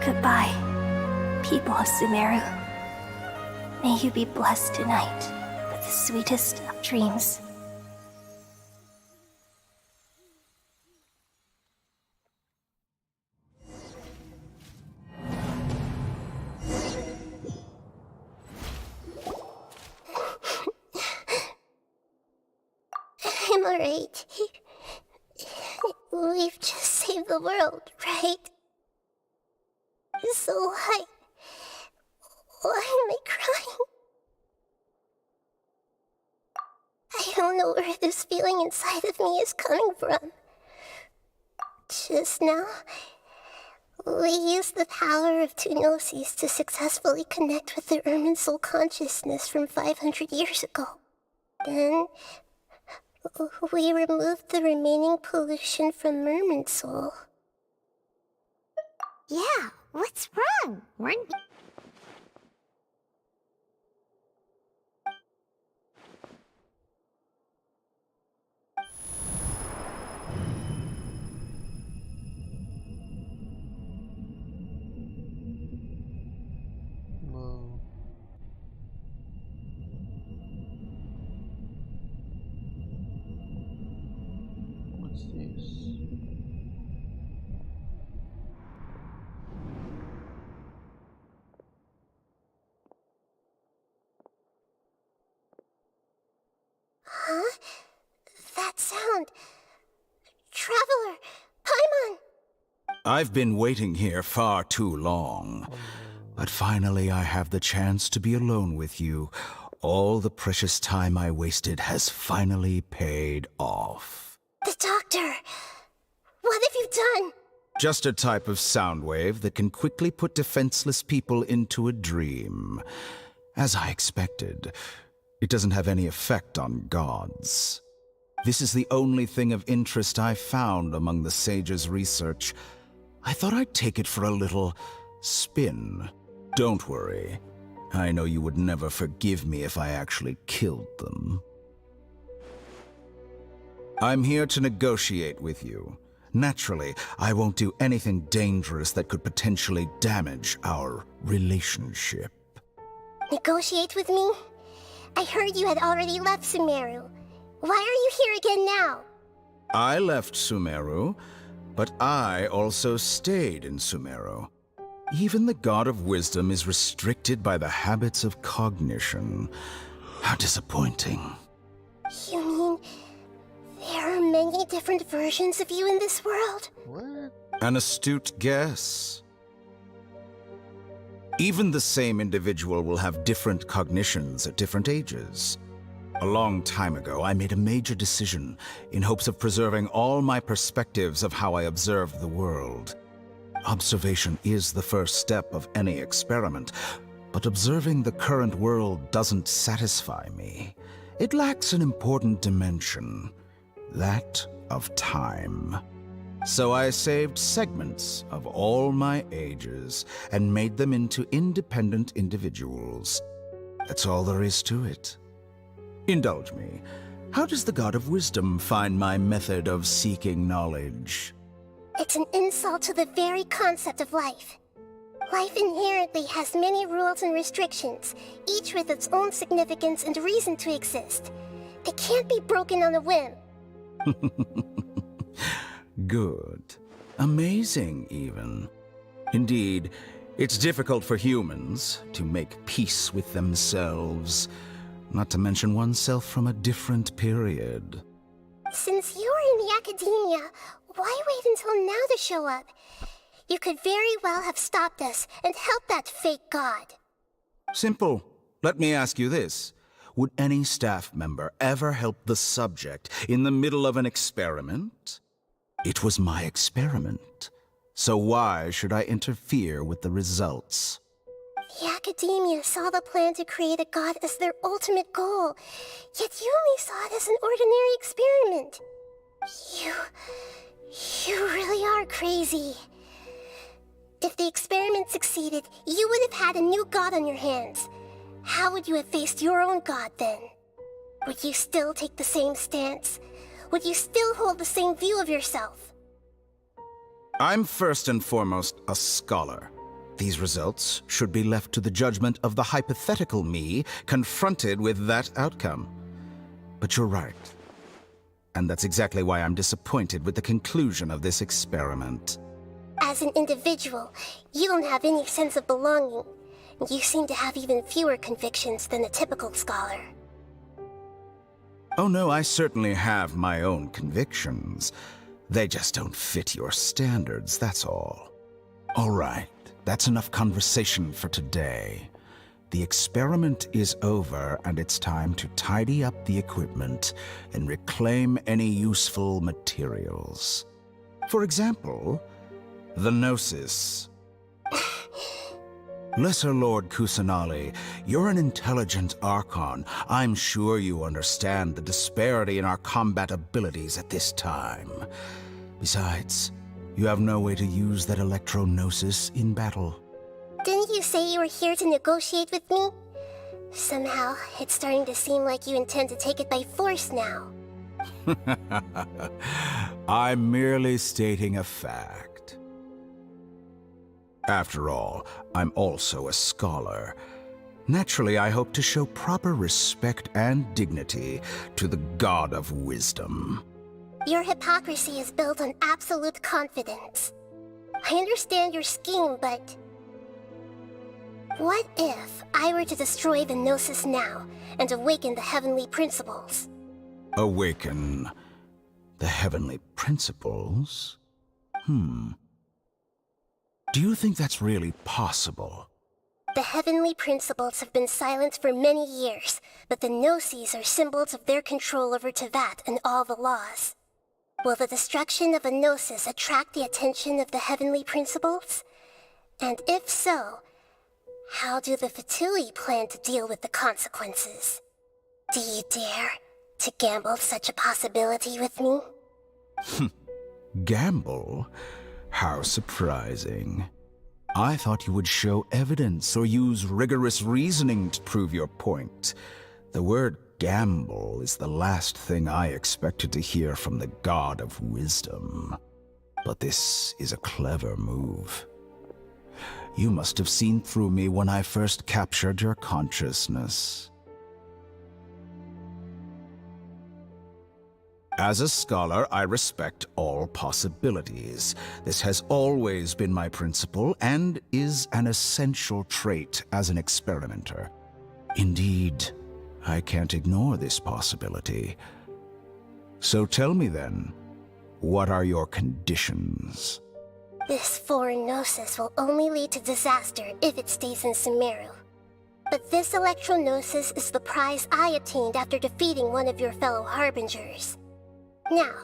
Goodbye, people of Sumeru. May you be blessed tonight with the sweetest of dreams. I'm alright. We've just saved the world, right? So why am I crying? I don't know where this feeling inside of me is coming from. Just now, we used the power of two gnosis to successfully connect with the Irminsul consciousness from 500 years ago. Then, we removed the remaining pollution from Irminsul. Yeah, what's wrong? Weren't No. What's this? Huh? That sound. Traveler! Paimon! I've been waiting here far too long. But finally I have the chance to be alone with you. All the precious time I wasted has finally paid off. The doctor! What have you done? Just a type of sound wave that can quickly put defenseless people into a dream. As I expected, it doesn't have any effect on gods. This is the only thing of interest I found among the sage's research. I thought I'd take it for a little spin. Don't worry. I know you would never forgive me if I actually killed them. I'm here to negotiate with you. Naturally, I won't do anything dangerous that could potentially damage our relationship. Negotiate with me? I heard you had already left Sumeru. Why are you here again now? I left Sumeru, but I also stayed in Sumeru. Even the God of Wisdom is restricted by the habits of cognition. How disappointing. You mean there are many different versions of you in this world? What? An astute guess. Even the same individual will have different cognitions at different ages. A long time ago, I made a major decision in hopes of preserving all my perspectives of how I observed the world. Observation is the first step of any experiment, but observing the current world doesn't satisfy me. It lacks an important dimension, that of time. So I saved segments of all my ages and made them into independent individuals. That's all there is to it. Indulge me. How does the God of Wisdom find my method of seeking knowledge? It's an insult to the very concept of life. Life inherently has many rules and restrictions, each with its own significance and reason to exist. They can't be broken on a whim. Good. Amazing, even. Indeed, it's difficult for humans to make peace with themselves, not to mention oneself from a different period. Since you're in the academia, why wait until now to show up? You could very well have stopped us and helped that fake god. Simple. Let me ask you this. Would any staff member ever help the subject in the middle of an experiment? It was my experiment. So why should I interfere with the results? The academia saw the plan to create a god as their ultimate goal, yet you only saw it as an ordinary experiment. You really are crazy. If the experiment succeeded, you would have had a new god on your hands. How would you have faced your own god then? Would you still take the same stance? Would you still hold the same view of yourself? I'm first and foremost a scholar. These results should be left to the judgment of the hypothetical me confronted with that outcome. But you're right. And that's exactly why I'm disappointed with the conclusion of this experiment. As an individual, you don't have any sense of belonging. You seem to have even fewer convictions than a typical scholar. Oh no, I certainly have my own convictions. They just don't fit your standards, that's all. All right, that's enough conversation for today. The experiment is over, and it's time to tidy up the equipment and reclaim any useful materials. For example, the Gnosis. Lesser Lord Kusanali, you're an intelligent Archon. I'm sure you understand the disparity in our combat abilities at this time. Besides, you have no way to use that Electro-Gnosis in battle. Didn't you say you were here to negotiate with me? Somehow, it's starting to seem like you intend to take it by force now. I'm merely stating a fact. After all, I'm also a scholar. Naturally, I hope to show proper respect and dignity to the God of Wisdom. Your hypocrisy is built on absolute confidence. I understand your scheme, but... what if I were to destroy the Gnosis now and awaken the heavenly principles? Awaken the heavenly principles? Do you think that's really possible? The heavenly principles have been silent for many years, but the Gnosis are symbols of their control over Tevat and all the laws. Will the destruction of a Gnosis attract the attention of the heavenly principles? And if so, how do the Fatui plan to deal with the consequences? Do you dare to gamble such a possibility with me? Gamble? How surprising. I thought you would show evidence or use rigorous reasoning to prove your point. The word gamble is the last thing I expected to hear from the God of Wisdom. But this is a clever move. You must have seen through me when I first captured your consciousness. As a scholar, I respect all possibilities. This has always been my principle and is an essential trait as an experimenter. Indeed, I can't ignore this possibility. So tell me then, what are your conditions? This foreign Gnosis will only lead to disaster if it stays in Sumeru. But this Electro-Gnosis is the prize I obtained after defeating one of your fellow Harbingers. Now,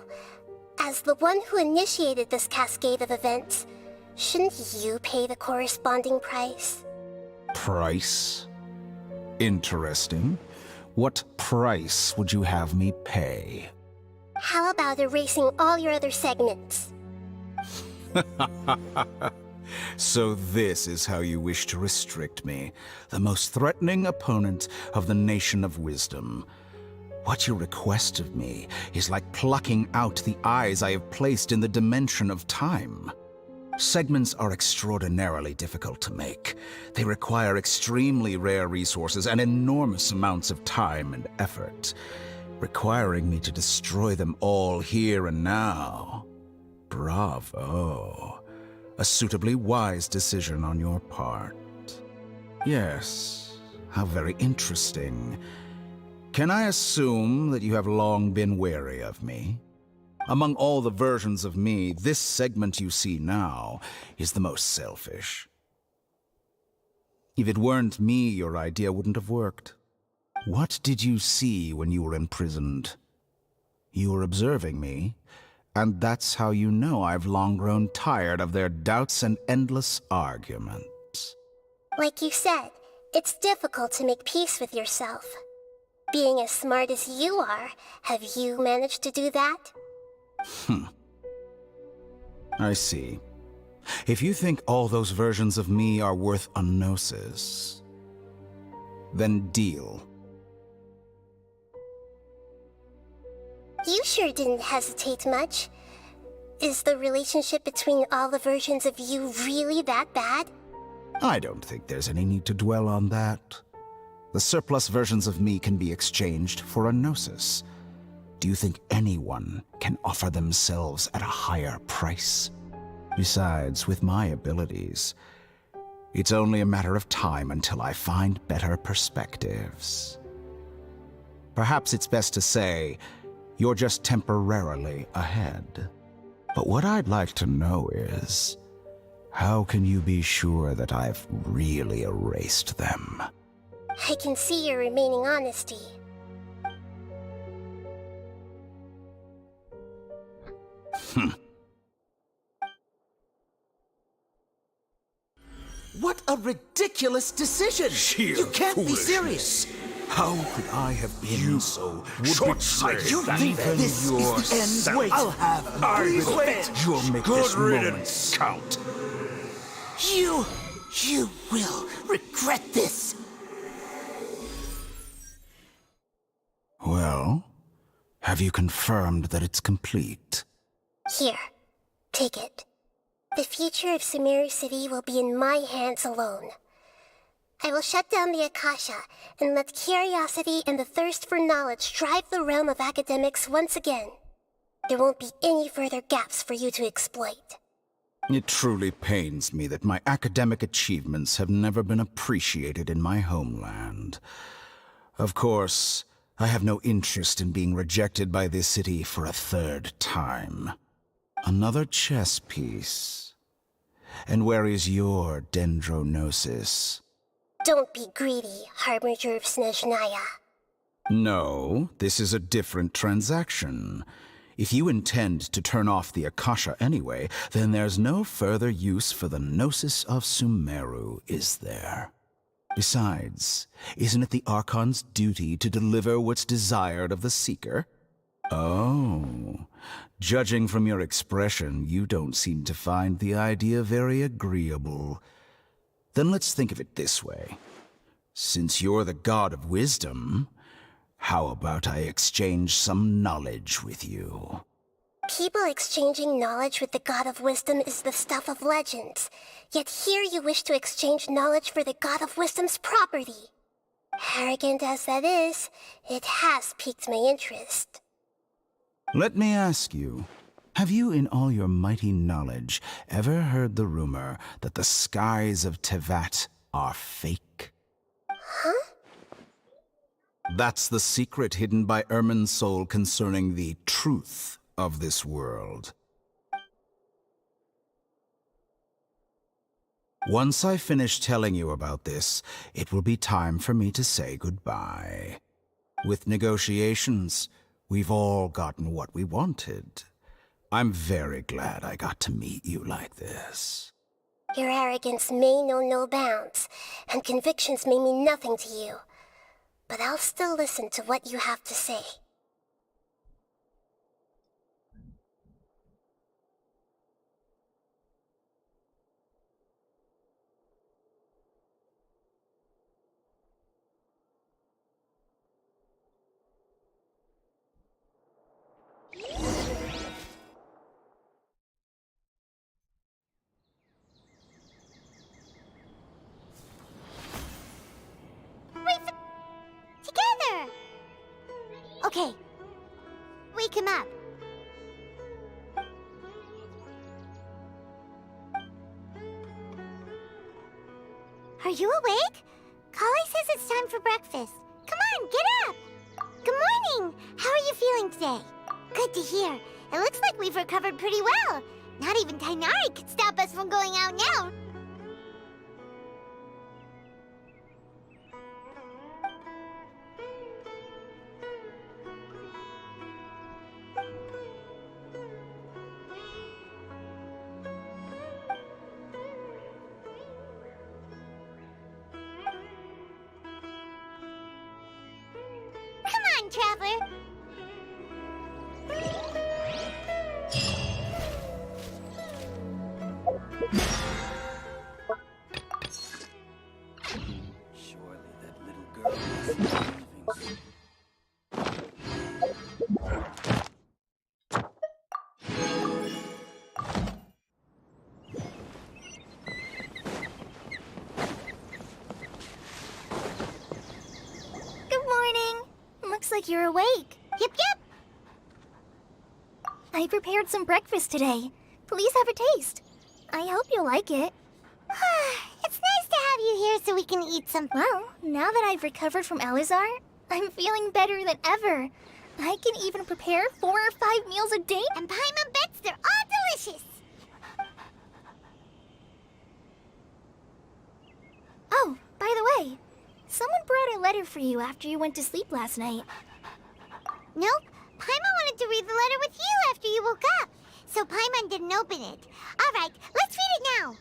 as the one who initiated this cascade of events, shouldn't you pay the corresponding price? Price? Interesting. What price would you have me pay? How about erasing all your other segments? So this is how you wish to restrict me, the most threatening opponent of the Nation of Wisdom. What you request of me is like plucking out the eyes I have placed in the dimension of time. Segments are extraordinarily difficult to make. They require extremely rare resources and enormous amounts of time and effort, requiring me to destroy them all here and now. Bravo. A suitably wise decision on your part. Yes, how very interesting. Can I assume that you have long been wary of me? Among all the versions of me, this segment you see now is the most selfish. If it weren't me, your idea wouldn't have worked. What did you see when you were imprisoned? You were observing me, And that's how you know I've long grown tired of their doubts and endless arguments. Like you said, it's difficult to make peace with yourself. Being as smart as you are, have you managed to do that? I see. If you think all those versions of me are worth a gnosis, then deal. You sure didn't hesitate much. Is the relationship between all the versions of you really that bad? I don't think there's any need to dwell on that. The surplus versions of me can be exchanged for a gnosis. Do you think anyone can offer themselves at a higher price? Besides, with my abilities, it's only a matter of time until I find better perspectives. Perhaps it's best to say, you're just temporarily ahead. But what I'd like to know is, how can you be sure that I've really erased them? I can see your remaining honesty. What a ridiculous decision! You can't be serious! How could I have been so short-sighted? You think this is the end? Wait, I'll have revenge! You'll make Good this moment riddance. count. You will regret this! Well, have you confirmed that it's complete? Here, take it. The future of Sumeru City will be in my hands alone. I will shut down the Akasha and let curiosity and the thirst for knowledge drive the realm of academics once again. There won't be any further gaps for you to exploit. It truly pains me that my academic achievements have never been appreciated in my homeland. Of course, I have no interest in being rejected by this city for a third time. Another chess piece. And where is your dendronosis? Don't be greedy, Harbinger of Snezhnaya. No, this is a different transaction. If you intend to turn off the Akasha anyway, then there's no further use for the Gnosis of Sumeru, is there? Besides, isn't it the Archon's duty to deliver what's desired of the Seeker? Oh, judging from your expression, you don't seem to find the idea very agreeable. Then let's think of it this way. Since you're the god of wisdom, how about I exchange some knowledge with you? People exchanging knowledge with the God of Wisdom is the stuff of legends. Yet here you wish to exchange knowledge for the God of Wisdom's property. Arrogant as that is, it has piqued my interest. Let me ask you, have you in all your mighty knowledge ever heard the rumor that the skies of Tevat are fake? Huh? That's the secret hidden by Irminsul concerning the truth of this world. Once I finish telling you about this, it will be time for me to say goodbye. With negotiations, we've all gotten what we wanted. I'm very glad I got to meet you like this. Your arrogance may know no bounds, and convictions may mean nothing to you. But I'll still listen to what you have to say. Together! Okay. Wake him up. Are you awake? Kali says it's time for breakfast. Come on, get up! Good morning! How are you feeling today? Good to hear. It looks like we've recovered pretty well. Not even Tainari could stop us from going out now. whatever. Surely that little girl must be leaving. Good morning. Looks like you're awake. Yep, yep. I prepared some breakfast today. Please have a taste. I hope you'll like it. It's nice to have you here so we can eat some. Well, now that I've recovered from Elazar, I'm feeling better than ever. I can even prepare 4 or 5 meals a day. And Paimon bets they're all delicious. Oh, by the way, someone brought a letter for you after you went to sleep last night. Nope. Paimon wanted to read the letter with you after you woke up. So Paimon didn't open it. Alright, let's read it now.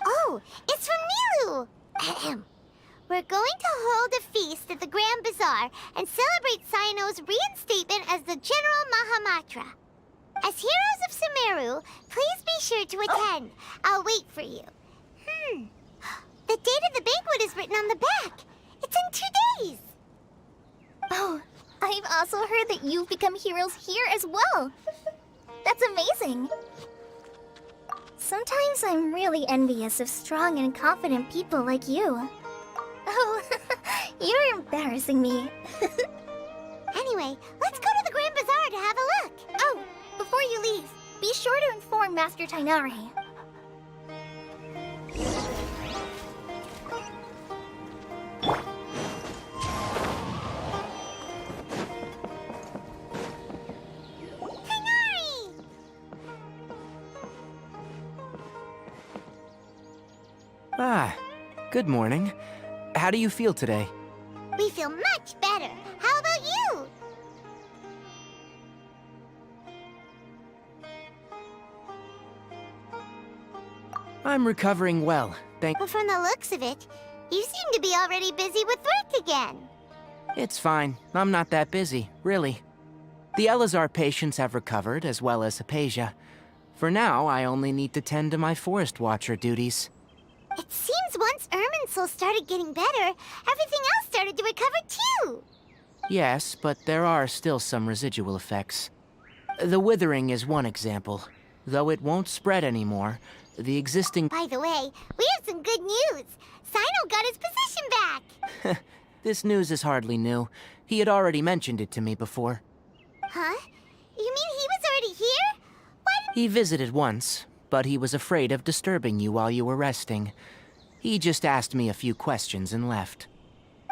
Oh, it's from Nilu. Ahem. We're going to hold a feast at the Grand Bazaar and celebrate Cyno's reinstatement as the General Mahamatra. As heroes of Sumeru, please be sure to attend. I'll wait for you. The date of the banquet is written on the back. It's in 2 days. Oh, I've also heard that you've become heroes here as well. That's amazing. Sometimes I'm really envious of strong and confident people like you. Oh, you're embarrassing me. Anyway, let's go to the Grand Bazaar to have a look. Oh, before you leave, be sure to inform Master Tainari. Tainari! Ah, good morning. How do you feel today? We feel much better. How about you? I'm recovering well, But from the looks of it, you seem to be already busy with work again. It's fine. I'm not that busy, really. The Elazar patients have recovered, as well as Hypatia. For now, I only need to tend to my Forest Watcher duties. It seems once Irminsul started getting better, everything else started to recover too. Yes, but there are still some residual effects. The withering is one example. Though it won't spread anymore, the existing... By the way, we have some good news. Cyno got his position back. This news is hardly new. He had already mentioned it to me before. Huh? You mean he was already here? Why did... He visited once, but he was afraid of disturbing you while you were resting. He just asked me a few questions and left.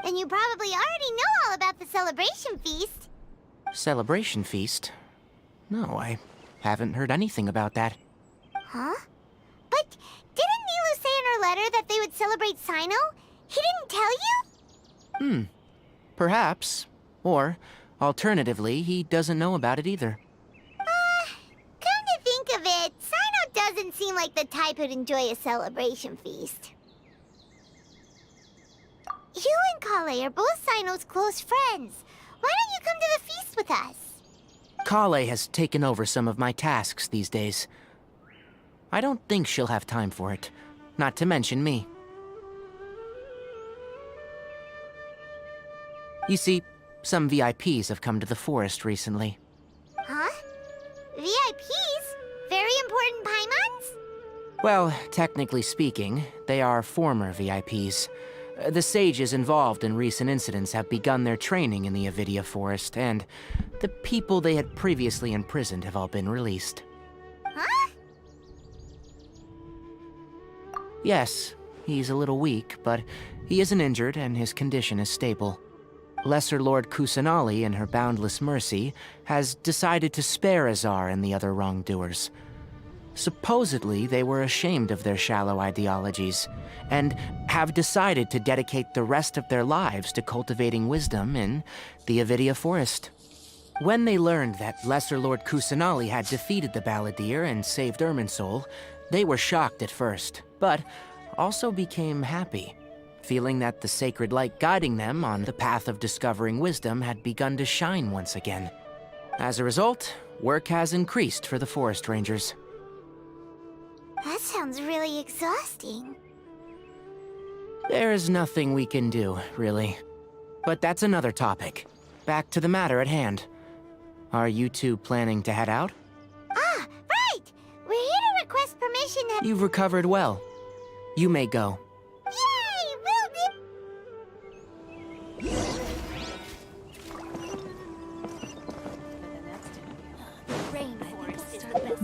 Then you probably already know all about the celebration feast. Celebration feast? No, I haven't heard anything about that. Huh? But didn't Nilu say in her letter that they would celebrate Cyno? He didn't tell you? Perhaps. Or, alternatively, he doesn't know about it either. Come to think of it, Cyno doesn't seem like the type who'd enjoy a celebration feast. You and Kale are both Cyno's close friends. Why don't you come to the feast with us? Kale has taken over some of my tasks these days. I don't think she'll have time for it. Not to mention me. You see, some VIPs have come to the forest recently. Huh? VIPs? Very important Paimons? Well, technically speaking, they are former VIPs. The sages involved in recent incidents have begun their training in the Avidia Forest, and the people they had previously imprisoned have all been released. Huh? Yes, he's a little weak, but he isn't injured and his condition is stable. Lesser Lord Kusanali, in her boundless mercy, has decided to spare Azar and the other wrongdoers. Supposedly, they were ashamed of their shallow ideologies, and have decided to dedicate the rest of their lives to cultivating wisdom in the Avidia Forest. When they learned that Lesser Lord Kusanali had defeated the Balladeer and saved Irminsul, they were shocked at first, but also became happy. feeling that the sacred light guiding them on the path of discovering wisdom had begun to shine once again. As a result, work has increased for the forest rangers. That sounds really exhausting. There is nothing we can do, really. But that's another topic. Back to the matter at hand. Are you two planning to head out? Ah, right! We're here to request permission that— You've recovered well. You may go. Yay! Will do! Rainforest is the best.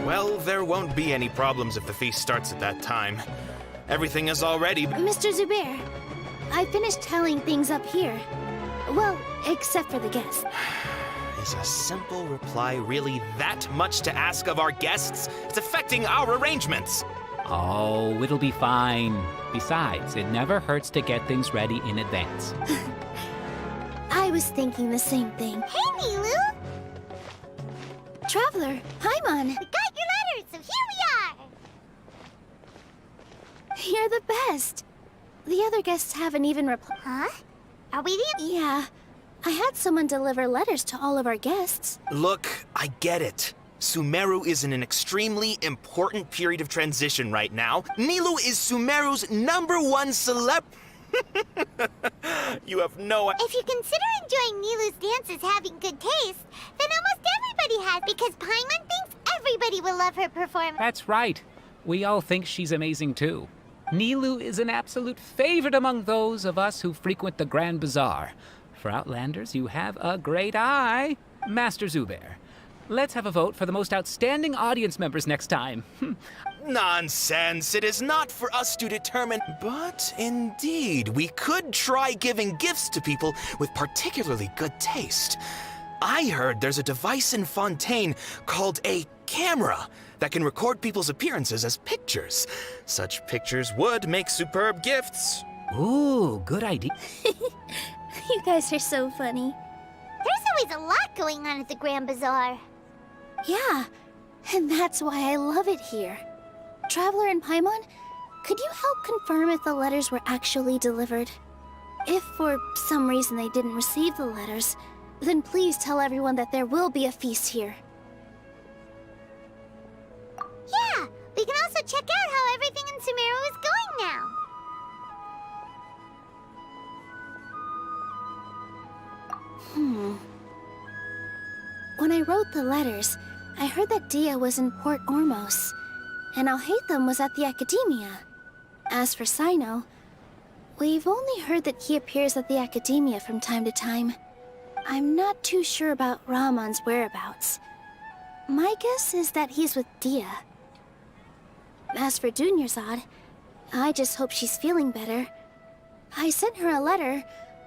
Well, there won't be any problems if the feast starts at that time. Everything is already— Mr. Zubair, I finished tallying things up here. Well, except for the guests. Is a simple reply really that much to ask of our guests? It's affecting our arrangements. Oh, it'll be fine. Besides, it never hurts to get things ready in advance. I was thinking the same thing. Hey, Nilu! Traveler, Paimon! We got your letters, so here we are! You're the best. The other guests haven't even replied. Huh? Are we the— Yeah. I had someone deliver letters to all of our guests. Look, I get it. Sumeru is in an extremely important period of transition right now. Nilu is Sumeru's #1 celeb— You have no— If you consider enjoying Nilu's dances having good taste, then almost everybody has, because Paimon thinks everybody will love her performance. That's right. We all think she's amazing too. Nilu is an absolute favorite among those of us who frequent the Grand Bazaar. For Outlanders, you have a great eye. Master Zubair, let's have a vote for the most outstanding audience members next time. Nonsense. It is not for us to determine. But indeed, we could try giving gifts to people with particularly good taste. I heard there's a device in Fontaine called a camera that can record people's appearances as pictures. Such pictures would make superb gifts. Ooh, good idea. You guys are so funny. There's always a lot going on at the Grand Bazaar. Yeah, and that's why I love it here. Traveler and Paimon, could you help confirm if the letters were actually delivered? If for some reason they didn't receive the letters, then please tell everyone that there will be a feast here. Yeah, we can also check out how everything in Sumeru is going now. When I wrote the letters, I heard that Dia was in Port Ormos, and Alhaitham was at the Academia. As for Sino, we've only heard that he appears at the Academia from time to time. I'm not too sure about Rahman's whereabouts. My guess is that he's with Dia. As for Dunyarzad, I just hope she's feeling better. I sent her a letter,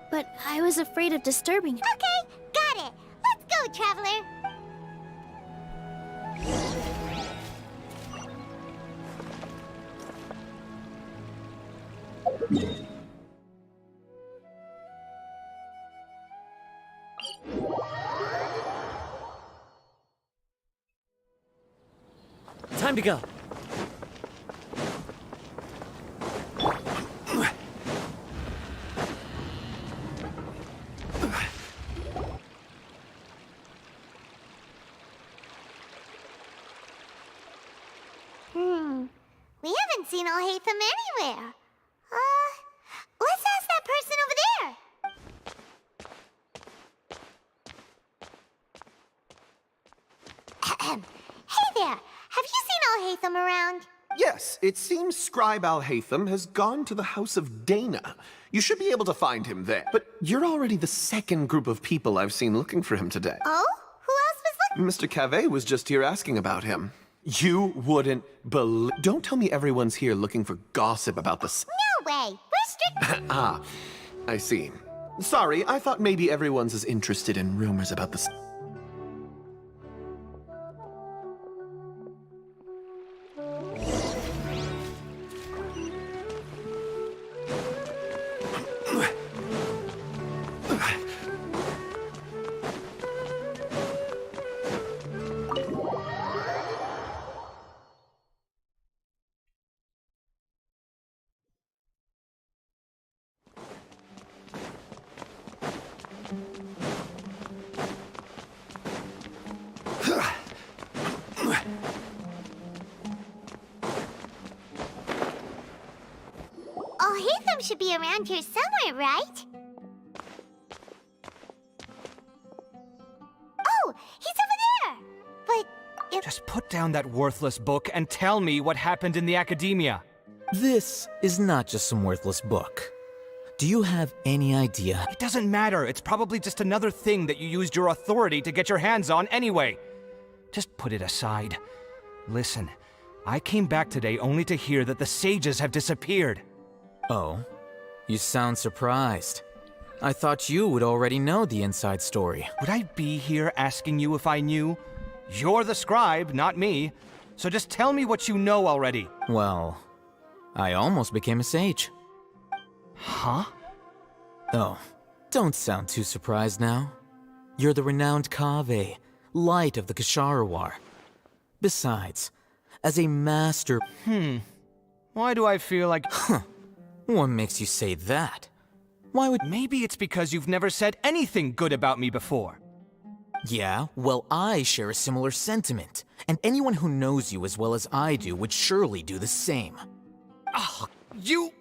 but I was afraid of disturbing her. Okay, got it. Let's go, Traveler. Time to go. We haven't seen Alhaitham anywhere. Let's ask that person over there. Hey there, have you seen Alhaitham around? Yes, it seems Scribe Alhaitham has gone to the House of Dana. You should be able to find him there. But you're already the second group of people I've seen looking for him today. Oh? Who else was looking? Mr. Cave was just here asking about him. You wouldn't believe... Don't tell me everyone's here looking for gossip about this. No way. We're strict... Ah, I see. Sorry, I thought maybe everyone's as interested in rumors about this. Alhaitham should be around here somewhere, right? Oh, he's over there! But Just put down that worthless book and tell me what happened in the academia. This is not just some worthless book. Do you have any idea? It doesn't matter. It's probably just another thing that you used your authority to get your hands on anyway. Just put it aside. Listen, I came back today only to hear that the sages have disappeared. Oh, you sound surprised. I thought you would already know the inside story. Would I be here asking you if I knew? You're the scribe, not me. So just tell me what you know already. Well, I almost became a sage. Huh? Oh, don't sound too surprised now. You're the renowned Kaveh, light of the Ksharawar. Besides, as a master... Why do I feel like... What makes you say that? Why would... Maybe it's because you've never said anything good about me before. Yeah, well, I share a similar sentiment, and anyone who knows you as well as I do would surely do the same. Oh, you...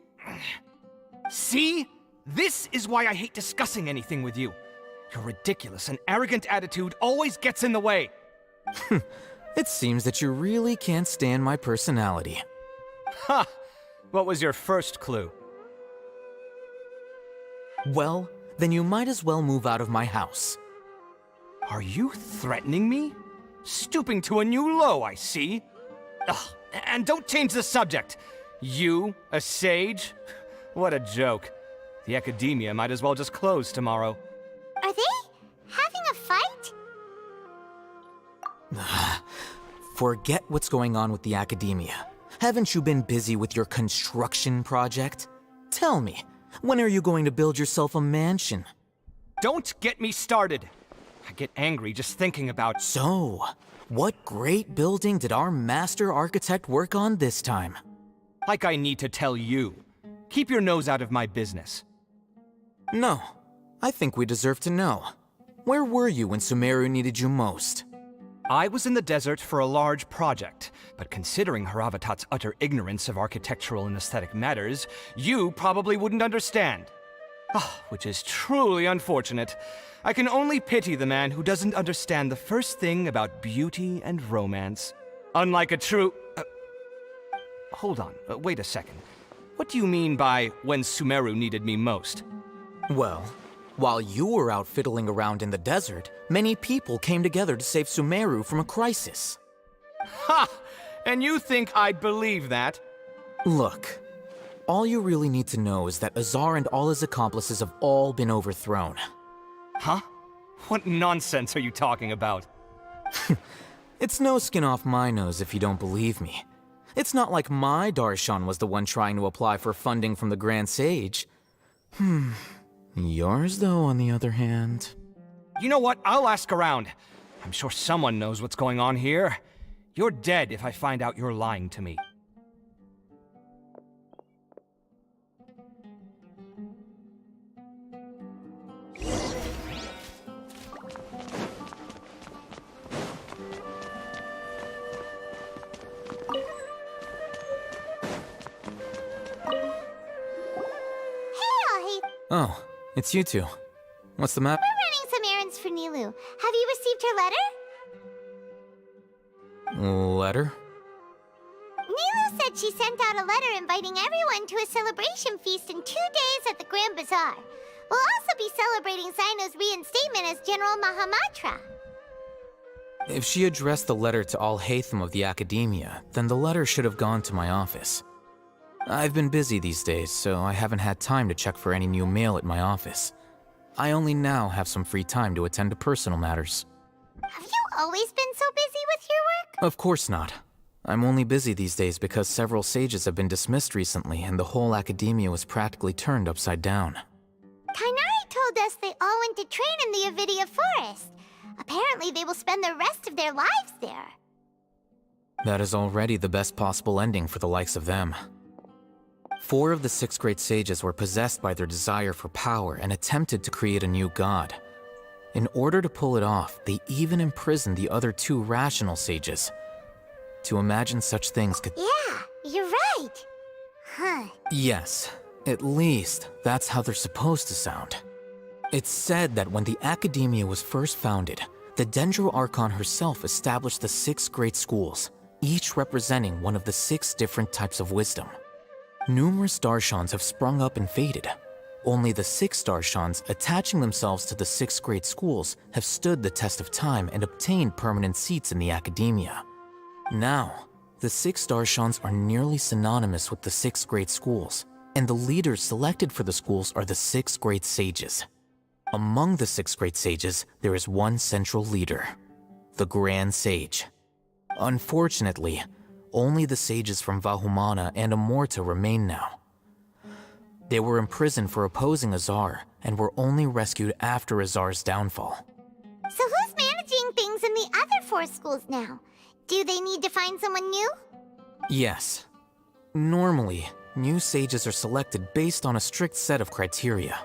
See? This is why I hate discussing anything with you. Your ridiculous and arrogant attitude always gets in the way. It seems that you really can't stand my personality. Ha! What was your first clue? Well, then you might as well move out of my house. Are you threatening me? Stooping to a new low, I see. Ugh, and don't change the subject. You, a sage? What a joke. The academia might as well just close tomorrow. Are they having a fight? Forget what's going on with the academia. Haven't you been busy with your construction project? Tell me, when are you going to build yourself a mansion? Don't get me started. I get angry just thinking about... So, what great building did our master architect work on this time? Like I need to tell you. Keep your nose out of my business. No, I think we deserve to know. Where were you when Sumeru needed you most? I was in the desert for a large project, but considering Haravatat's utter ignorance of architectural and aesthetic matters, you probably wouldn't understand. Which is truly unfortunate. I can only pity the man who doesn't understand the first thing about beauty and romance. Unlike a true... Hold on, wait a second. What do you mean by when Sumeru needed me most? Well, while you were out fiddling around in the desert, many people came together to save Sumeru from a crisis. Ha! And you think I'd believe that? Look, all you really need to know is that Azar and all his accomplices have all been overthrown. Huh? What nonsense are you talking about? It's no skin off my nose if you don't believe me. It's not like my Darshan was the one trying to apply for funding from the Grand Sage. Yours, though, on the other hand... You know what? I'll ask around. I'm sure someone knows what's going on here. You're dead if I find out you're lying to me. Oh, it's you two. What's the matter? We're running some errands for Nilu. Have you received her letter? Letter? Nilu said she sent out a letter inviting everyone to a celebration feast in 2 days at the Grand Bazaar. We'll also be celebrating Sino's reinstatement as General Mahamatra. If she addressed the letter to all Hatham of the Academia, then the letter should have gone to my office. I've been busy these days, so I haven't had time to check for any new mail at my office. I only now have some free time to attend to personal matters. Have you always been so busy with your work? Of course not. I'm only busy these days because several sages have been dismissed recently and the whole academia was practically turned upside down. Kainari told us they all went to train in the Avidia Forest. Apparently they will spend the rest of their lives there. That is already the best possible ending for the likes of them. 4 of the 6 great sages were possessed by their desire for power and attempted to create a new god. In order to pull it off, they even imprisoned the other 2 rational sages. To imagine such things could... Yeah, you're right. Huh. Yes, at least that's how they're supposed to sound. It's said that when the Academia was first founded, the Dendro Archon herself established the 6 great schools, each representing one of the 6 different types of wisdom. Numerous Darshans have sprung up and faded. Only the 6 Darshans attaching themselves to the 6 great schools have stood the test of time and obtained permanent seats in the Academia. Now, the 6 Darshans are nearly synonymous with the 6 great schools, and the leaders selected for the schools are the 6 great sages. Among the 6 great sages, there is one central leader, the Grand Sage. Unfortunately, only the sages from Vahumana and Amorta remain now. They were imprisoned for opposing Azar and were only rescued after Azar's downfall. So who's managing things in the other 4 schools now? Do they need to find someone new? Yes. Normally, new sages are selected based on a strict set of criteria.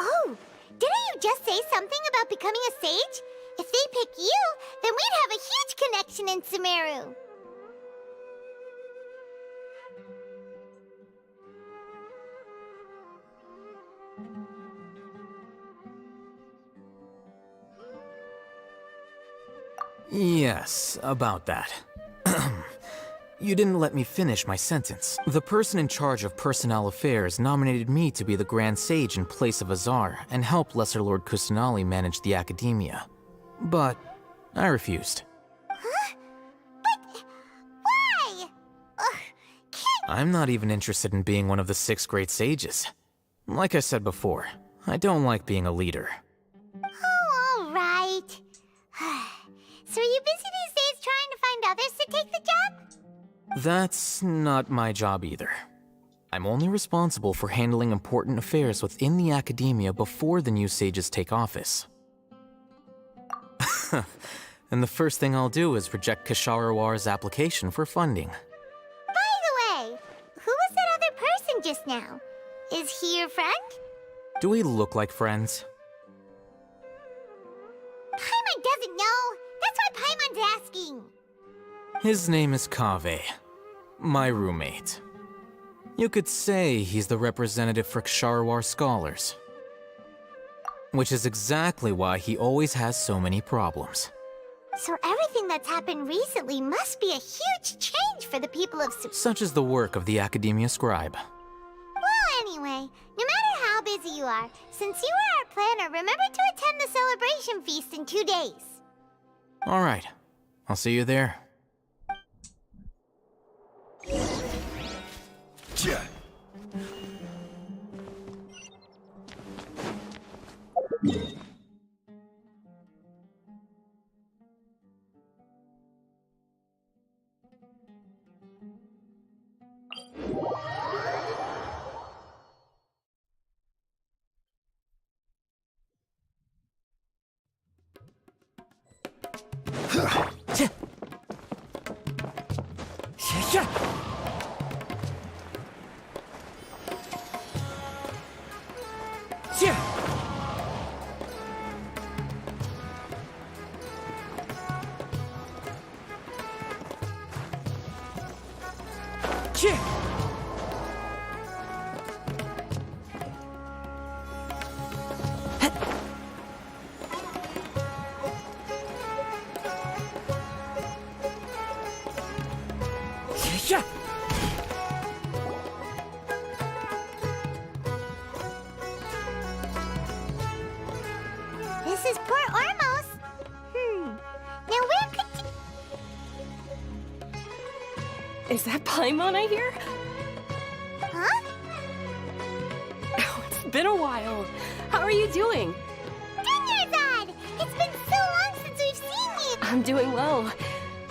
Oh, didn't you just say something about becoming a sage? If they pick you, then we'd have a huge connection in Sumeru. Yes, about that. You didn't let me finish my sentence. The person in charge of personnel affairs nominated me to be the Grand Sage in place of Azar and help Lesser Lord Kusanali manage the Academia. But I refused. Huh? But why? I'm not even interested in being one of the 6 great sages. Like I said before, I don't like being a leader. Oh, all right. So are you busy these days trying to find others to take the job? That's not my job either. I'm only responsible for handling important affairs within the Academia before the new sages take office. And the first thing I'll do is reject Kasharawar's application for funding. By the way, who was that other person just now? Is he your friend? Do we look like friends? Paimon doesn't know. That's why Paimon's asking. His name is Kaveh, my roommate. You could say he's the representative for Ksharawar scholars. Which is exactly why he always has so many problems. So everything that's happened recently must be a huge change for the people of Such is the work of the Academia Scribe. Well, anyway, no matter how busy you are, since you are our planner, remember to attend the celebration feast in 2 days. Alright, I'll see you there. Yeah. This is Port Ormos. Now where could Is that Paimon I hear? Huh? Oh, it's been a while. How are you doing? Dinyarzad! It's been so long since we've seen you! I'm doing well.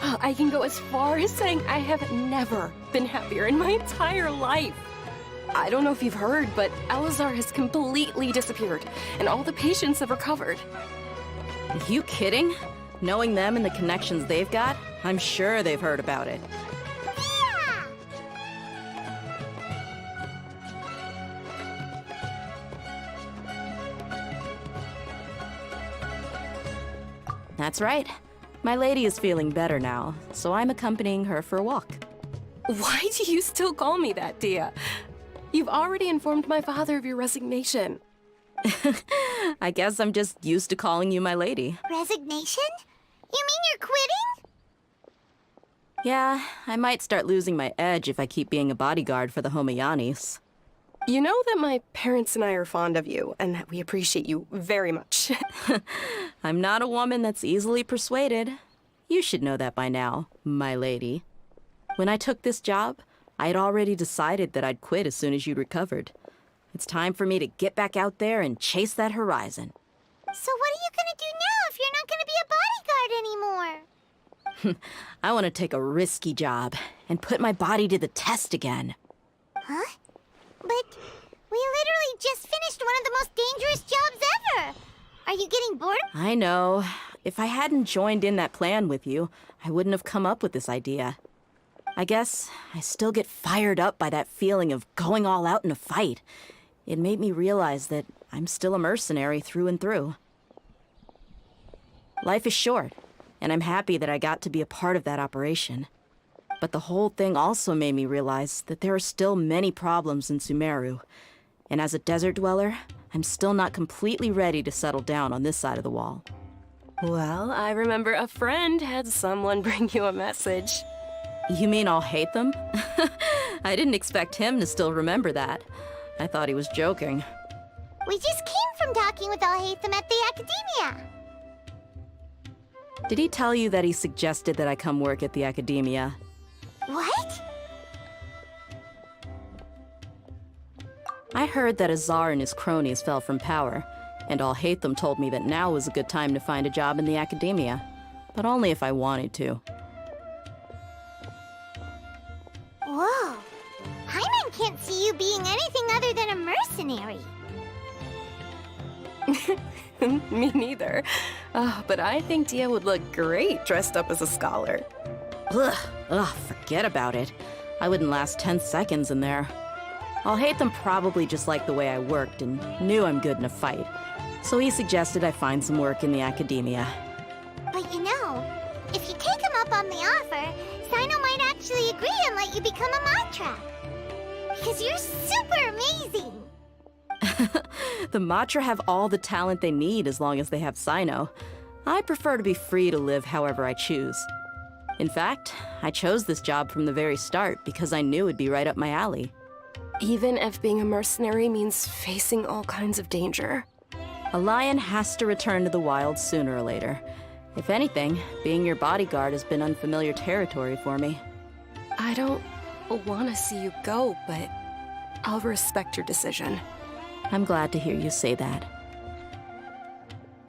I can go as far as saying I have never been happier in my entire life. I don't know if you've heard, but Alizar has completely disappeared, and all the patients have recovered. You kidding? Knowing them and the connections they've got, I'm sure they've heard about it. Yeah! That's right. My lady is feeling better now, so I'm accompanying her for a walk. Why do you still call me that, Dia? You've already informed my father of your resignation. I guess I'm just used to calling you my lady. Resignation? You mean you're quitting? Yeah, I might start losing my edge if I keep being a bodyguard for the Homayanis. You know that my parents and I are fond of you, and that we appreciate you very much. I'm not a woman that's easily persuaded. You should know that by now, my lady. When I took this job, I had already decided that I'd quit as soon as you'd recovered. It's time for me to get back out there and chase that horizon. So what are you gonna do now if you're not gonna be a bodyguard anymore? I want to take a risky job and put my body to the test again. Huh? But we literally just finished one of the most dangerous jobs ever! Are you getting bored? I know. If I hadn't joined in that plan with you, I wouldn't have come up with this idea. I guess I still get fired up by that feeling of going all out in a fight. It made me realize that I'm still a mercenary through and through. Life is short, and I'm happy that I got to be a part of that operation. But the whole thing also made me realize that there are still many problems in Sumeru. And as a desert dweller, I'm still not completely ready to settle down on this side of the wall. Well, I remember a friend had someone bring you a message. You mean I'll hate them? I didn't expect him to still remember that. I thought he was joking. We just came from talking with Alhaitham at the Academia. Did he tell you that he suggested that I come work at the Academia? What? I heard that Azar and his cronies fell from power, and Alhaitham told me that now was a good time to find a job in the Academia, but only if I wanted to. Whoa. Paimon can't see you being anything other than a mercenary. Me neither. But I think Dia would look great dressed up as a scholar. Ugh, forget about it. I wouldn't last 10 seconds in there. Alhaitham probably just liked the way I worked and knew I'm good in a fight. So he suggested I find some work in the Academia. But you know, if you take him up on the offer, Sino might actually agree and let you become a Matra. Because you're super amazing! The Matra have all the talent they need as long as they have Sino. I prefer to be free to live however I choose. In fact, I chose this job from the very start because I knew it'd be right up my alley. Even if being a mercenary means facing all kinds of danger. A lion has to return to the wild sooner or later. If anything, being your bodyguard has been unfamiliar territory for me. I don't want to see you go, but I'll respect your decision. I'm glad to hear you say that.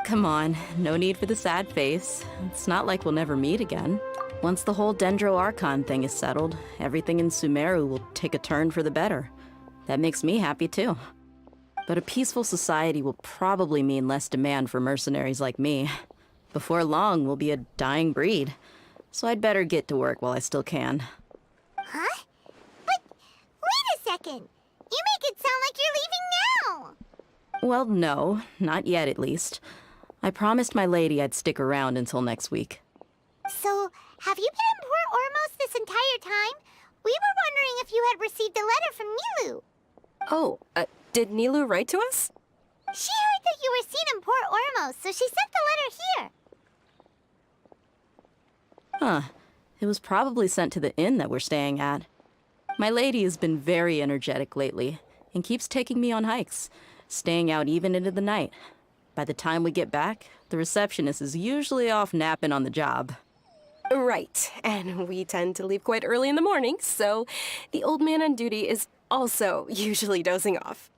Come on, no need for the sad face. It's not like we'll never meet again. Once the whole Dendro Archon thing is settled, everything in Sumeru will take a turn for the better. That makes me happy too. But a peaceful society will probably mean less demand for mercenaries like me. Before long, we'll be a dying breed. So I'd better get to work while I still can. Huh? But wait a second! You make it sound like you're leaving now! Well, no, not yet at least. I promised my lady I'd stick around until next week. So, have you been in Port Ormos this entire time? We were wondering if you had received a letter from Nilu. Oh, did Nilu write to us? She heard that you were seen in Port Ormos, so she sent the letter here. Huh. It was probably sent to the inn that we're staying at. My lady has been very energetic lately and keeps taking me on hikes, staying out even into the night. By the time we get back, the receptionist is usually off napping on the job. Right, and we tend to leave quite early in the morning, so the old man on duty is also usually dozing off.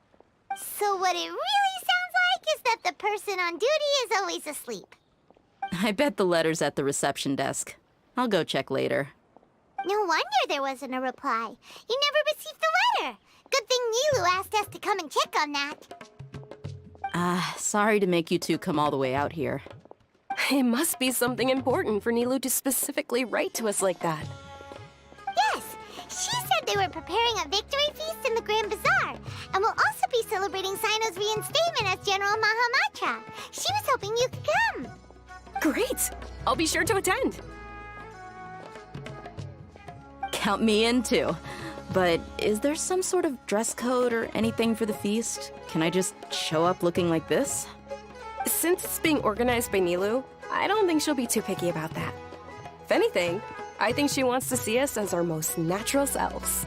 So what it really sounds like is that the person on duty is always asleep. I bet the letter's at the reception desk. I'll go check later. No wonder there wasn't a reply. You never received the letter. Good thing Nilu asked us to come and check on that. Sorry to make you two come all the way out here. It must be something important for Nilu to specifically write to us like that. Yes, she said they were preparing a victory feast in the Grand Bazaar, and will also be celebrating Sino's reinstatement as General Mahamatra. She was hoping you could come. Great! I'll be sure to attend. Count me in too. But is there some sort of dress code or anything for the feast? Can I just show up looking like this? Since it's being organized by Nilu, I don't think she'll be too picky about that. If anything, I think she wants to see us as our most natural selves.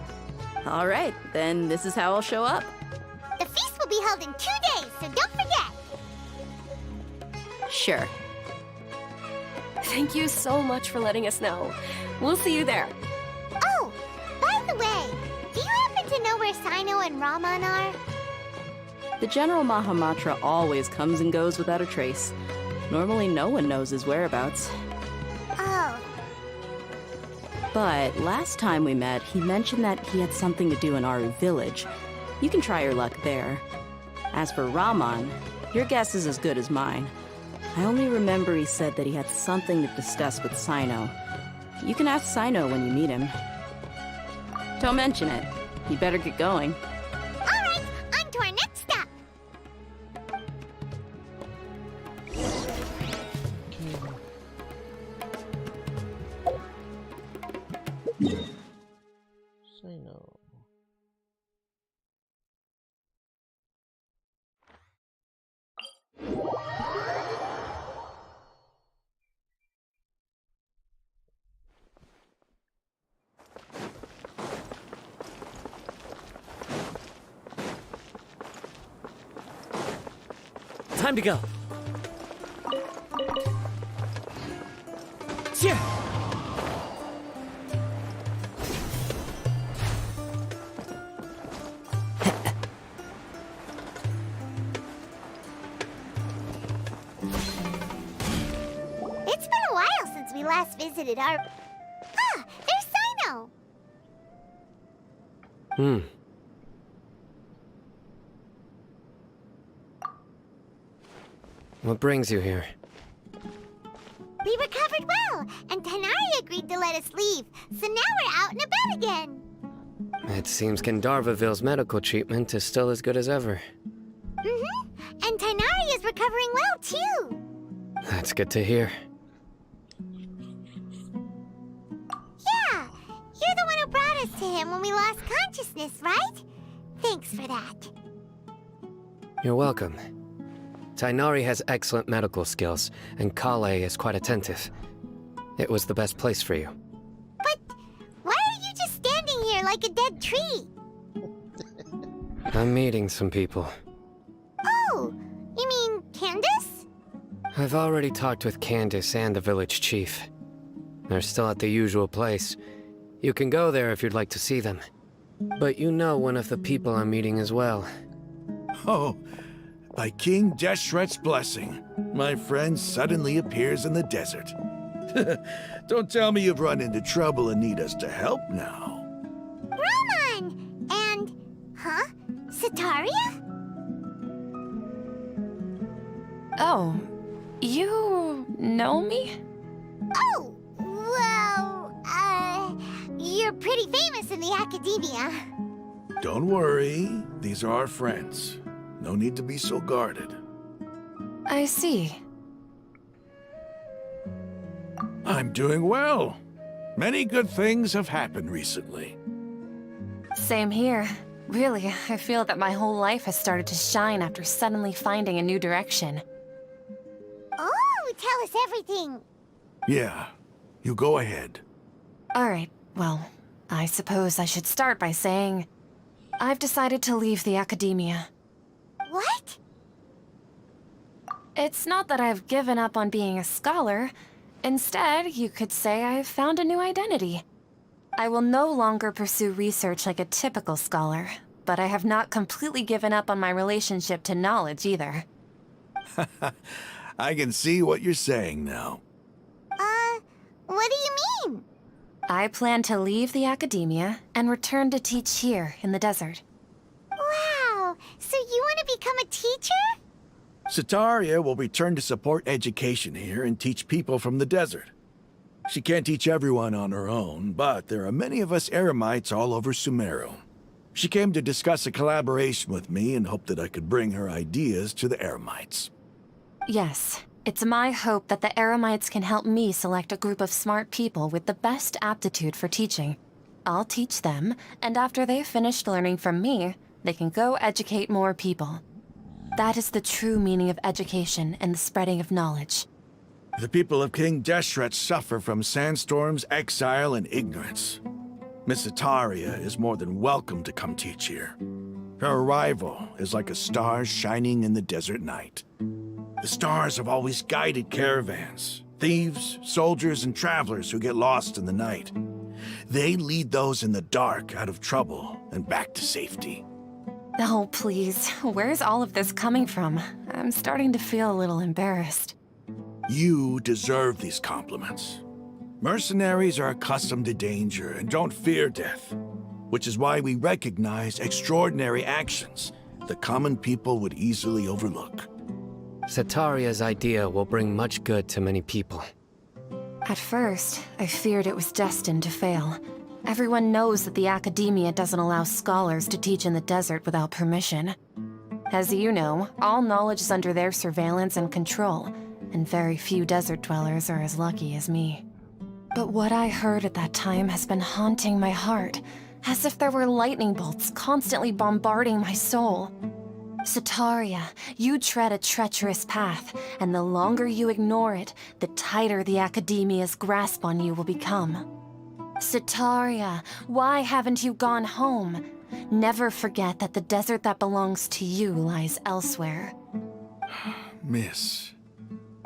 All right, then this is how I'll show up. The feast will be held in 2 days, so don't forget. Sure. Thank you so much for letting us know. We'll see you there. Oh, by the way, do you happen to know where Sino and Raman are? The General Mahamatra always comes and goes without a trace. Normally no one knows his whereabouts. Oh. But last time we met, he mentioned that he had something to do in Aru village. You can try your luck there. As for Raman, your guess is as good as mine. I only remember he said that he had something to discuss with Sino. You can ask Sino when you meet him. Don't mention it. You better get going. All right, on to our next stop. Say no. Time to go. Yeah. It's been a while since we last visited our... Ah, there's Sino! What brings you here? We recovered well, and Tainari agreed to let us leave, so now we're out and about again. It seems Gandharvaville's medical treatment is still as good as ever. And Tainari is recovering well, too. That's good to hear. Yeah, you're the one who brought us to him when we lost consciousness, right? Thanks for that. You're welcome. Tainari has excellent medical skills, and Kale is quite attentive. It was the best place for you. But why are you just standing here like a dead tree? I'm meeting some people. Oh, you mean Candace? I've already talked with Candace and the village chief. They're still at the usual place. You can go there if you'd like to see them. But you know one of the people I'm meeting as well. Oh, by King Deshret's blessing, my friend suddenly appears in the desert. Don't tell me you've run into trouble and need us to help now. Raman! And... huh? Sataria? Oh, you know me? Oh, well, you're pretty famous in the academia. Don't worry, these are our friends. No need to be so guarded. I see. I'm doing well. Many good things have happened recently. Same here. Really, I feel that my whole life has started to shine after suddenly finding a new direction. Oh, tell us everything. Yeah, you go ahead. Alright, well, I suppose I should start by saying I've decided to leave the academia. What? It's not that I've given up on being a scholar. Instead, you could say I've found a new identity. I will no longer pursue research like a typical scholar, but I have not completely given up on my relationship to knowledge either. I can see what you're saying now. What do you mean? I plan to leave the academia and return to teach here in the desert. Wow, so you want to become a teacher? Sataria will return to support education here and teach people from the desert. She can't teach everyone on her own, but there are many of us Eremites all over Sumeru. She came to discuss a collaboration with me and hoped that I could bring her ideas to the Eremites. Yes, it's my hope that the Eremites can help me select a group of smart people with the best aptitude for teaching. I'll teach them, and after they've finished learning from me, they can go educate more people. That is the true meaning of education and the spreading of knowledge. The people of King Deshret suffer from sandstorms, exile, and ignorance. Miss Sataria is more than welcome to come teach here. Her arrival is like a star shining in the desert night. The stars have always guided caravans, thieves, soldiers, and travelers who get lost in the night. They lead those in the dark out of trouble and back to safety. Oh, please. Where's all of this coming from? I'm starting to feel a little embarrassed. You deserve these compliments. Mercenaries are accustomed to danger and don't fear death, which is why we recognize extraordinary actions the common people would easily overlook. Sataria's idea will bring much good to many people. At first, I feared it was destined to fail. Everyone knows that the academia doesn't allow scholars to teach in the desert without permission. As you know, all knowledge is under their surveillance and control, and very few desert dwellers are as lucky as me. But what I heard at that time has been haunting my heart, as if there were lightning bolts constantly bombarding my soul. Sataria, you tread a treacherous path, and the longer you ignore it, the tighter the academia's grasp on you will become. Sataria, why haven't you gone home? Never forget that the desert that belongs to you lies elsewhere. Miss.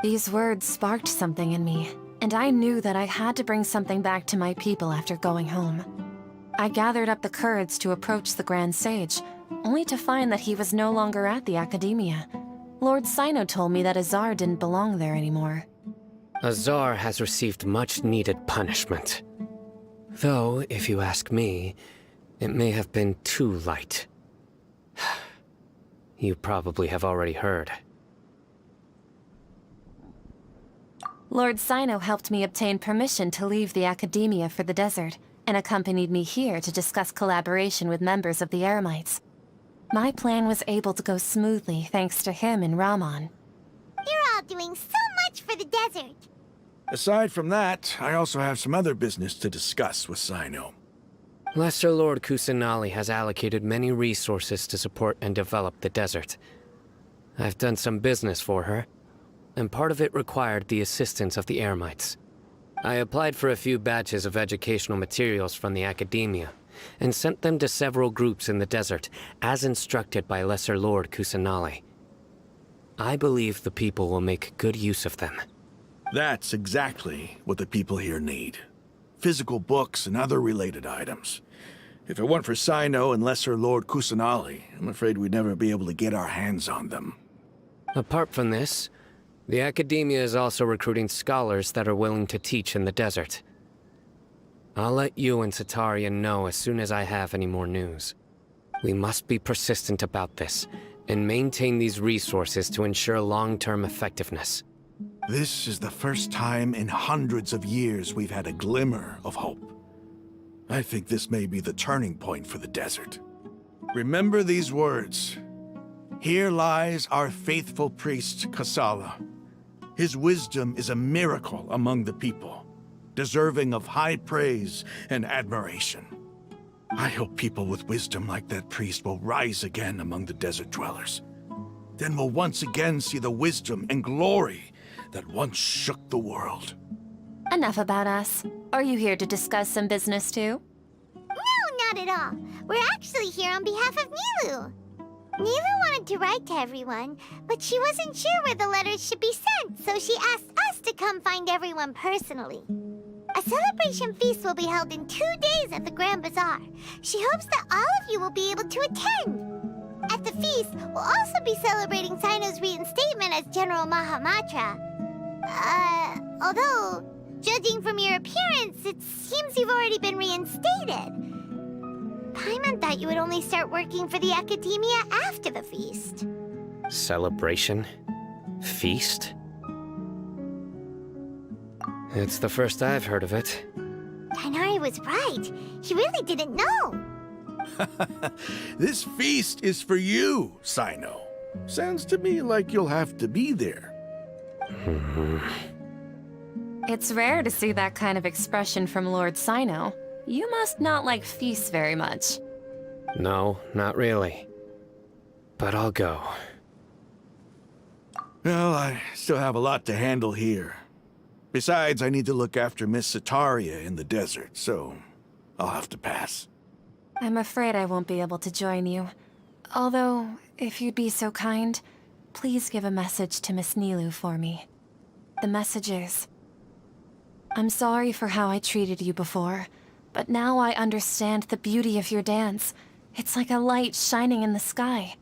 These words sparked something in me, and I knew that I had to bring something back to my people after going home. I gathered up the courage to approach the Grand Sage, only to find that he was no longer at the Academia. Lord Sino told me that Azar didn't belong there anymore. Azar has received much-needed punishment. Though, if you ask me, it may have been too light. You probably have already heard. Lord Sino helped me obtain permission to leave the Academia for the desert, and accompanied me here to discuss collaboration with members of the Eremites. My plan was able to go smoothly thanks to him and Rahman. You're all doing so much for the desert. Aside from that, I also have some other business to discuss with Sino. Lesser Lord Kusanali has allocated many resources to support and develop the desert. I've done some business for her, and part of it required the assistance of the Eremites. I applied for a few batches of educational materials from the Academia, and sent them to several groups in the desert, as instructed by Lesser Lord Kusanali. I believe the people will make good use of them. That's exactly what the people here need. Physical books and other related items. If it weren't for Sino and Lesser Lord Kusanali, I'm afraid we'd never be able to get our hands on them. Apart from this, the Academia is also recruiting scholars that are willing to teach in the desert. I'll let you and Sataria know as soon as I have any more news. We must be persistent about this, and maintain these resources to ensure long-term effectiveness. This is the first time in hundreds of years we've had a glimmer of hope. I think this may be the turning point for the desert. Remember these words. Here lies our faithful priest, Kasala. His wisdom is a miracle among the people, deserving of high praise and admiration. I hope people with wisdom like that priest will rise again among the desert dwellers. Then we'll once again see the wisdom and glory that once shook the world. Enough about us. Are you here to discuss some business too? No, not at all. We're actually here on behalf of Nilu. Nilu wanted to write to everyone, but she wasn't sure where the letters should be sent, so she asked us to come find everyone personally. A celebration feast will be held in 2 days at the Grand Bazaar. She hopes that all of you will be able to attend. At the feast, we'll also be celebrating Sino's reinstatement as General Mahamatra. Although, judging from your appearance, it seems you've already been reinstated. Paimon thought you would only start working for the Academia after the feast. Celebration? Feast? It's the first I've heard of it. Tighnari was right. He really didn't know. This feast is for you, Sino. Sounds to me like you'll have to be there. It's rare to see that kind of expression from Lord Sino. You must not like feasts very much. No, not really. But I'll go. Well, I still have a lot to handle here. Besides, I need to look after Miss Sataria in the desert, so I'll have to pass. I'm afraid I won't be able to join you. Although, if you'd be so kind, please give a message to Miss Nilu for me. The message is, I'm sorry for how I treated you before, but now I understand the beauty of your dance. It's like a light shining in the sky.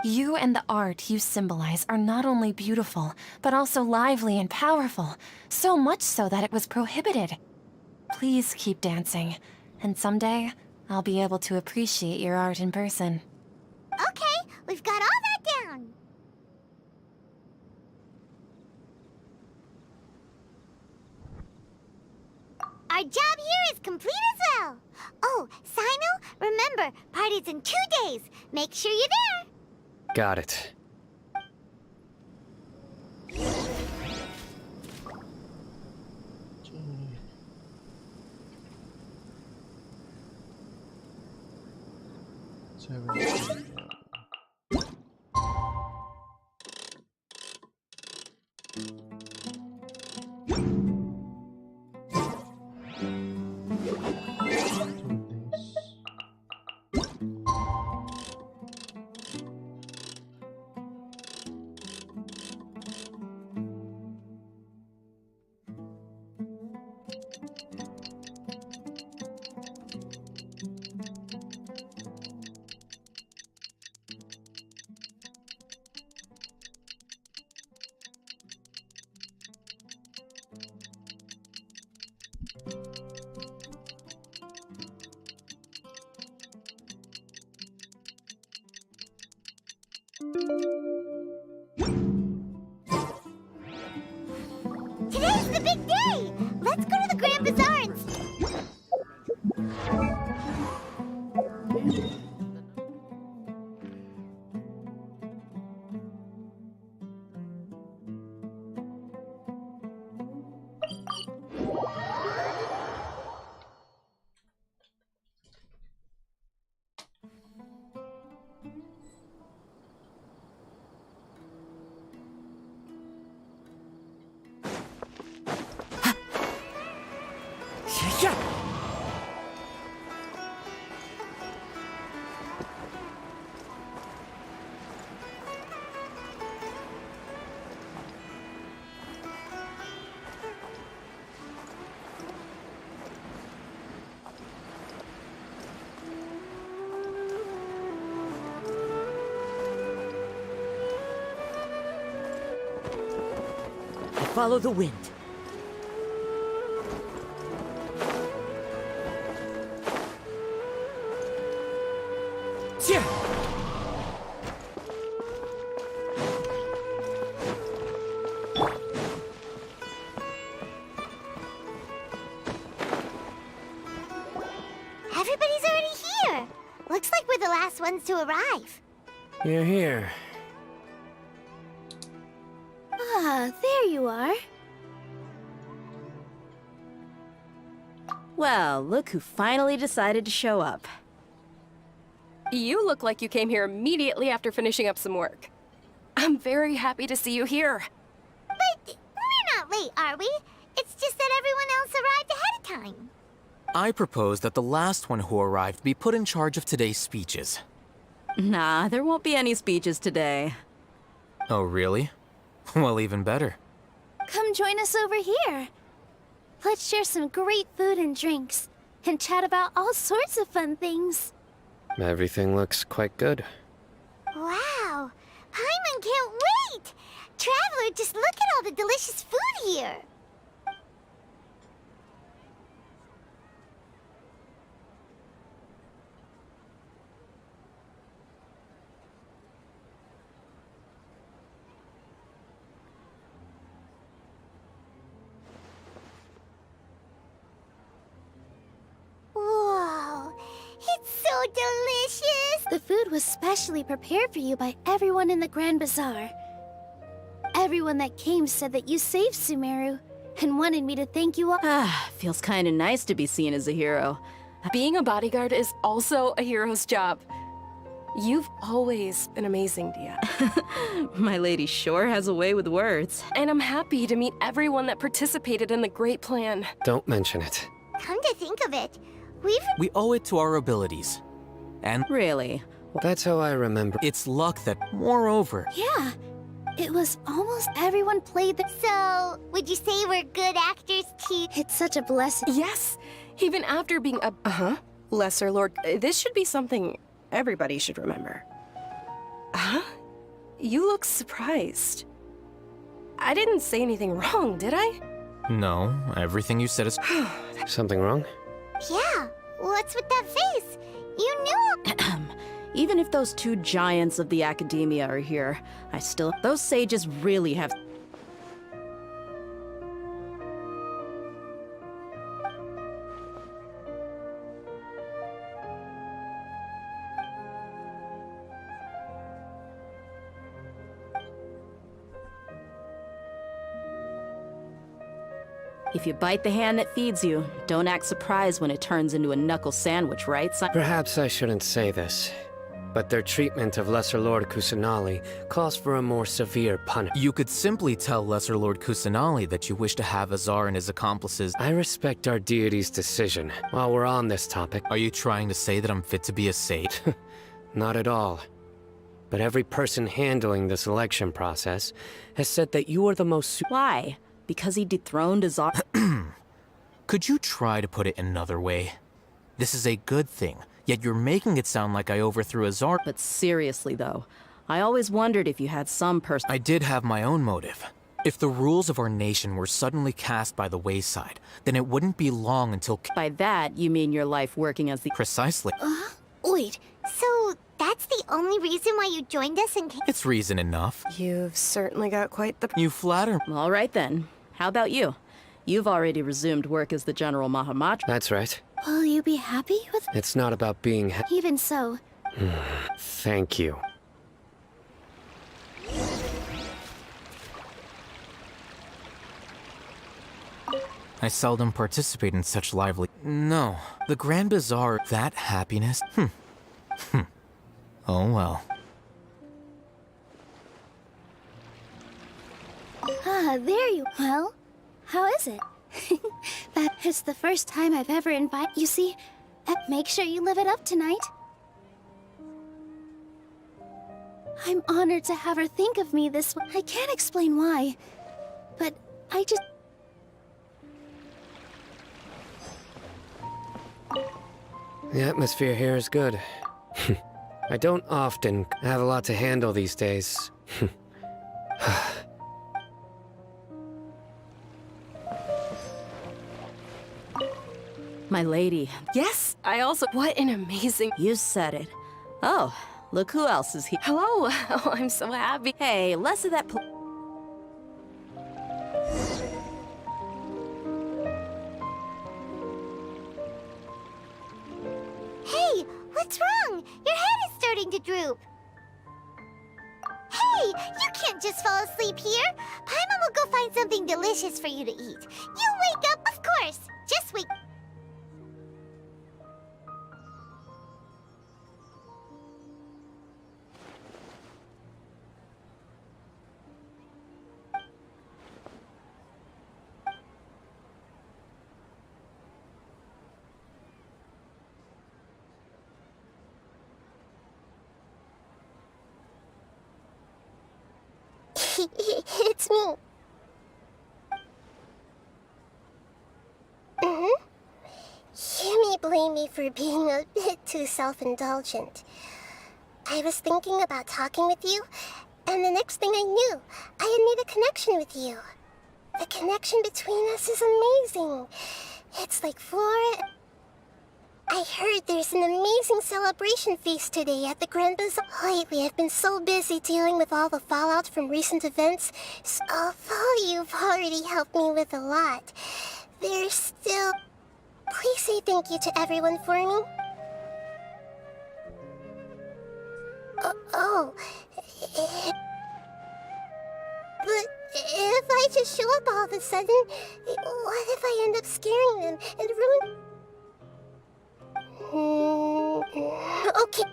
You and the art you symbolize are not only beautiful, but also lively and powerful, so much so that it was prohibited. Please keep dancing, and someday, I'll be able to appreciate your art in person. Okay, we've got all that down. Our job here is complete as well. Oh, Sino, remember, party's in 2 days. Make sure you're there. Got it. Today's the big day. Let's go to the Grand Bazaar and... Follow the wind. Everybody's already here. Looks like we're the last ones to arrive. You're here. Ah, there you are. Well, look who finally decided to show up. You look like you came here immediately after finishing up some work. I'm very happy to see you here. But we're not late, are we? It's just that everyone else arrived ahead of time. I propose that the last one who arrived be put in charge of today's speeches. Nah, there won't be any speeches today. Oh, really? Well, even better. Come join us over here. Let's share some great food and drinks, and chat about all sorts of fun things. Everything looks quite good. Wow! Paimon can't wait! Traveler, just look at all the delicious food here! Whoa! It's so delicious! The food was specially prepared for you by everyone in the Grand Bazaar. Everyone that came said that you saved Sumeru, and wanted me to thank you all. Feels kinda nice to be seen as a hero. Being a bodyguard is also a hero's job. You've always been amazing, Dia. My lady sure has a way with words. And I'm happy to meet everyone that participated in the great plan. Don't mention it. Come to think of it, We owe it to our abilities. And really, that's how I remember. It's luck that, moreover, Yeah, it was almost everyone played the... So, would you say we're good actors too? It's such a blessing. Yes, even after being a lesser lord. This should be something everybody should remember. Huh? You look surprised. I didn't say anything wrong, did I? no, everything you said is... Something wrong? Yeah, what's with that face? You knew... Even if those two giants of the academia are here, those sages really have... If you bite the hand that feeds you, don't act surprised when it turns into a knuckle sandwich, right? Perhaps I shouldn't say this, but their treatment of Lesser Lord Kusanali calls for a more severe punishment. You could simply tell Lesser Lord Kusanali that you wish to have Azar and his accomplices... I respect our deity's decision. While we're on this topic... Are you trying to say that I'm fit to be a sage? Not at all. But every person handling the selection process has said that you are the most... Why? Because he dethroned Azar... Could you try to put it another way? This is a good thing, yet you're making it sound like I overthrew Azar. But seriously, though, I always wondered if you had some person... I did have my own motive. If the rules of our nation were suddenly cast by the wayside, then it wouldn't be long until... By that, you mean your life working as the... Precisely. Wait, so that's the only reason why you joined us in... It's reason enough. You've certainly got quite the... You flatter... All right, then. How about you? You've already resumed work as the General Mahamatra. That's right. Will you be happy with... It's not about being Even so... Thank you. I seldom participate in such lively... No. The Grand Bazaar, that happiness... Oh well. There you... Well, how is it? That is the first time I've ever invited... You see, make sure you live it up tonight. I'm honored to have her think of me this way. I can't explain why, but I just... The atmosphere here is good. I don't often have a lot to handle these days. My lady. Yes, I also... What an amazing... You said it. Oh, look who else is here. Hello. Oh, I'm so happy. Hey, less of that... Hey, what's wrong? Your head is starting to droop. Hey, you can't just fall asleep here. Paimon will go find something delicious for you to eat. You'll wake up, of course. Just wait. It's me. You may blame me for being a bit too self-indulgent. I was thinking about talking with you, and the next thing I knew, I had made a connection with you. The connection between us is amazing. It's like Flora... I heard there's an amazing celebration feast today at the Grand Bazaar. Lately, I've been so busy dealing with all the fallout from recent events, so although you've already helped me with a lot, there's still... Please say thank you to everyone for me. Oh. But if I just show up all of a sudden, what if I end up scaring them and ruin... Okay.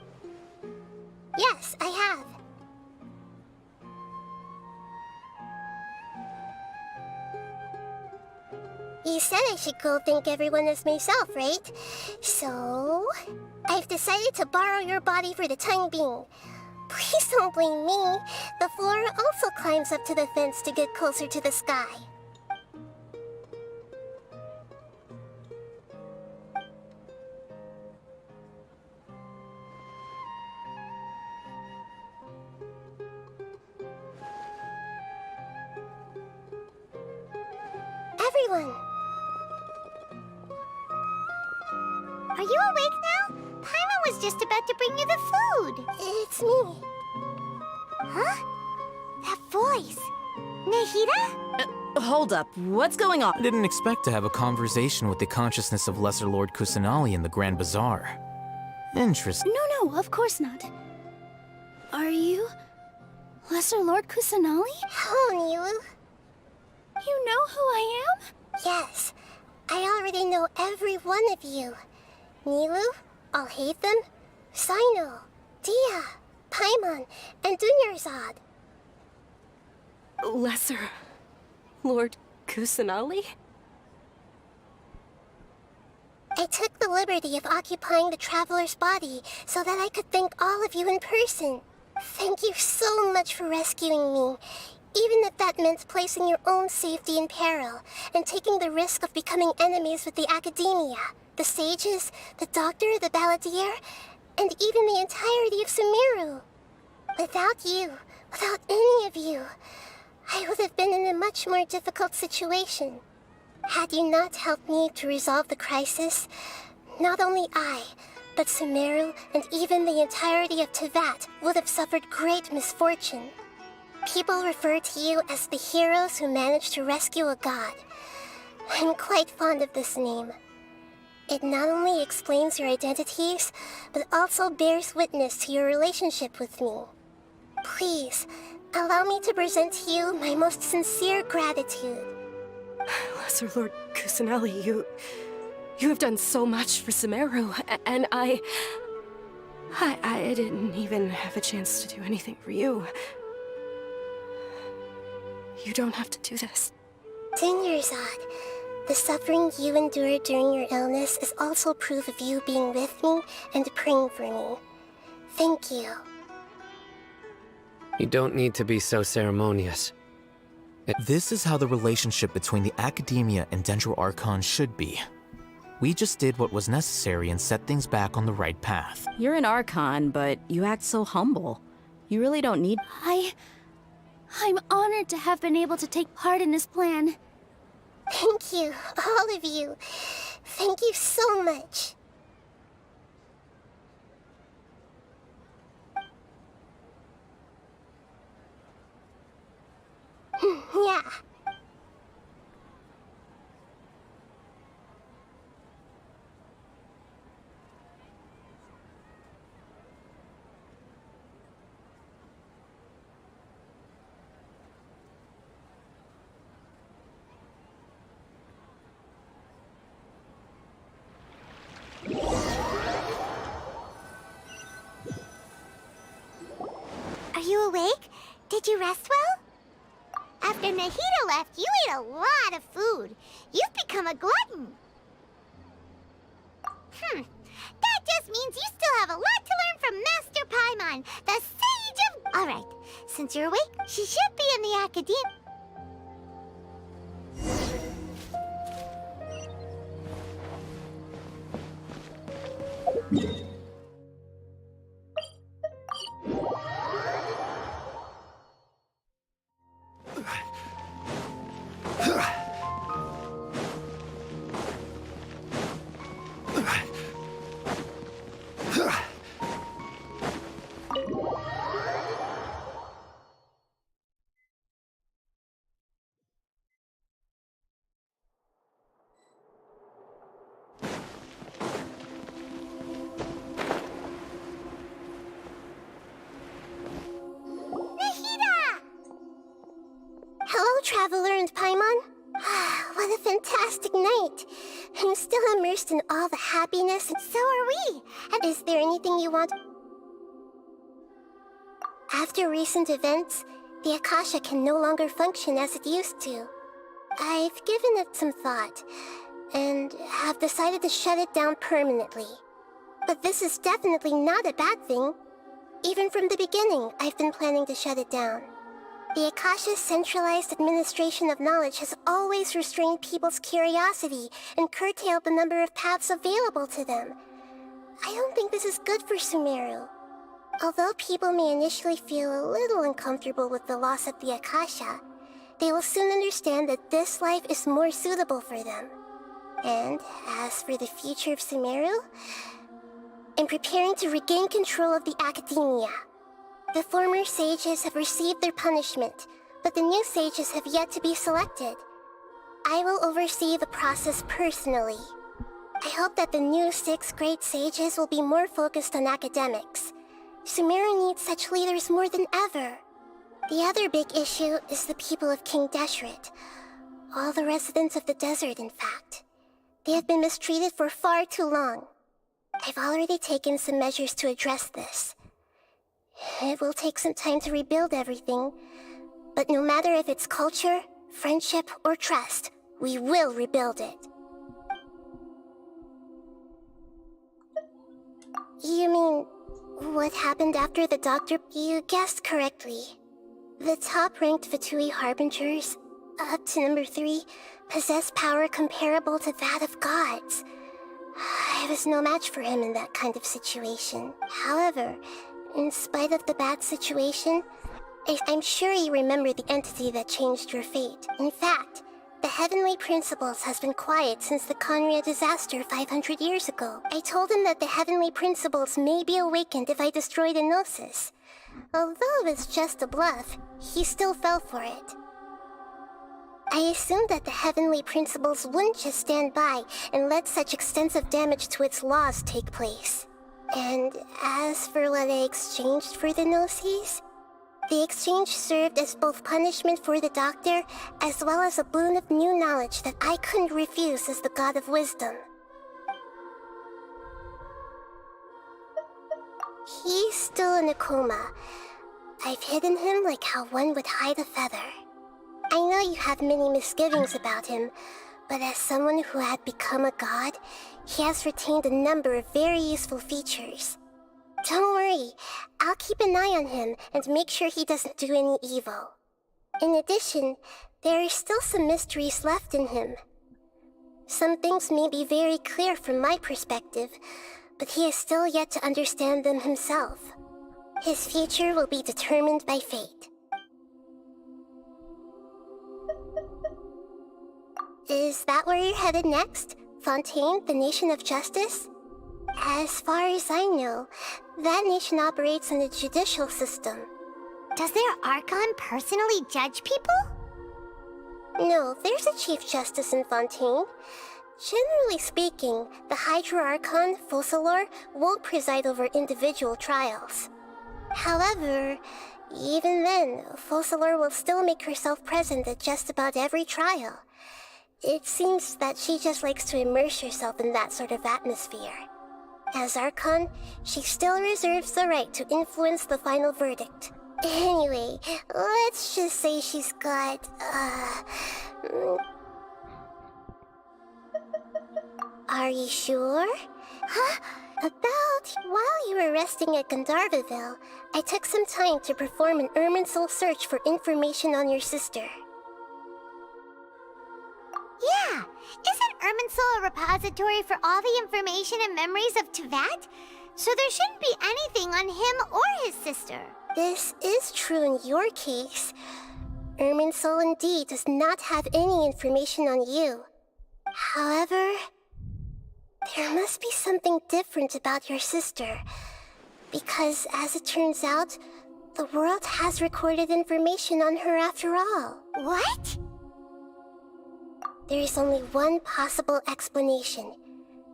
Yes, I have. You said I should go thank everyone as myself, right? So... I've decided to borrow your body for the time being. Please don't blame me. The Flora also climbs up to the fence to get closer to the sky. Everyone! Are you awake now? Paimon was just about to bring you the food. It's me. Huh? That voice. Nahida? Hold up, what's going on? I didn't expect to have a conversation with the consciousness of Lesser Lord Kusanali in the Grand Bazaar. Interesting. No, of course not. Are you... Lesser Lord Kusanali? Hello, Nilu. You know who I am? Yes. I already know every one of you. Nilu, Alhaitham, Sino, Dia, Paimon, and Dunyarzad. Lesser Lord Kusanali? I took the liberty of occupying the Traveler's body so that I could thank all of you in person. Thank you so much for rescuing me, even if that meant placing your own safety in peril and taking the risk of becoming enemies with the Academia, the sages, the doctor, the balladeer, and even the entirety of Sumeru. Without you, without any of you, I would have been in a much more difficult situation. Had you not helped me to resolve the crisis, not only I, but Sumeru and even the entirety of Tevat would have suffered great misfortune. People refer to you as the heroes who managed to rescue a god. I'm quite fond of this name. It not only explains your identities, but also bears witness to your relationship with me. Please, allow me to present to you my most sincere gratitude. Lesser Lord Kusanali, you have done so much for Sumeru, and I didn't even have a chance to do anything for you. You don't have to do this. Dunyarzad, the suffering you endured during your illness is also proof of you being with me and praying for me. Thank you. You don't need to be so ceremonious. This is how the relationship between the Academia and Dendro Archon should be. We just did what was necessary and set things back on the right path. You're an Archon, but you act so humble. You really don't need... I'm honored to have been able to take part in this plan. Thank you, all of you. Thank you so much. Yeah. Are you awake? Did you rest well? After Nahida left, you ate a lot of food. You've become a glutton. That just means you still have a lot to learn from Master Paimon, the Sage of... Alright, since you're awake. She should be in the academia. Hello, Traveler and Paimon. What a fantastic night. I'm still immersed in all the happiness, and so are we. And is there anything you want? After recent events, the Akasha can no longer function as it used to. I've given it some thought, and have decided to shut it down permanently. But this is definitely not a bad thing. Even from the beginning, I've been planning to shut it down. The Akasha's centralized administration of knowledge has always restrained people's curiosity and curtailed the number of paths available to them. I don't think this is good for Sumeru. Although people may initially feel a little uncomfortable with the loss of the Akasha, they will soon understand that this life is more suitable for them. And as for the future of Sumeru, I'm preparing to regain control of the academia. The former sages have received their punishment, but the new sages have yet to be selected. I will oversee the process personally. I hope that the new 6 great sages will be more focused on academics. Sumeru needs such leaders more than ever. The other big issue is the people of King Deshret. All the residents of the desert, in fact. They have been mistreated for far too long. I've already taken some measures to address this. It will take some time to rebuild everything, but no matter if it's culture, friendship, or trust, we will rebuild it. You mean, what happened after the doctor? You guessed correctly. The top-ranked Fatui Harbingers, up to number 3, possess power comparable to that of gods. I was no match for him in that kind of situation. However, in spite of the bad situation, I'm sure you remember the entity that changed your fate. In fact, the Heavenly Principles has been quiet since the Conria disaster 500 years ago. I told him that the Heavenly Principles may be awakened if I destroy the Gnosis. Although it's just a bluff, he still fell for it. I assumed that the Heavenly Principles wouldn't just stand by and let such extensive damage to its laws take place. And as for what I exchanged for the Gnosis, the exchange served as both punishment for the Doctor, as well as a boon of new knowledge that I couldn't refuse as the God of Wisdom. He's still in a coma. I've hidden him like how one would hide a feather. I know you have many misgivings about him, but as someone who had become a god, he has retained a number of very useful features. Don't worry, I'll keep an eye on him and make sure he doesn't do any evil. In addition, there are still some mysteries left in him. Some things may be very clear from my perspective, but he is still yet to understand them himself. His future will be determined by fate. Is that where you're headed next? Fontaine, the Nation of Justice? As far as I know, that nation operates in the judicial system. Does their Archon personally judge people? No, there's a Chief Justice in Fontaine. Generally speaking, the Hydra Archon, Focalor, won't preside over individual trials. However, even then, Focalor will still make herself present at just about every trial. It seems that she just likes to immerse herself in that sort of atmosphere. As Archon, she still reserves the right to influence the final verdict. Anyway, let's just say she's got, Are you sure? Huh? While you were resting at Gandharvaville, I took some time to perform an Irminsul search for information on your sister. Yeah, isn't Irminsul a repository for all the information and memories of Tevat? So there shouldn't be anything on him or his sister. This is true in your case. Irminsul indeed does not have any information on you. However, there must be something different about your sister. Because, as it turns out, the world has recorded information on her after all. What? There is only one possible explanation.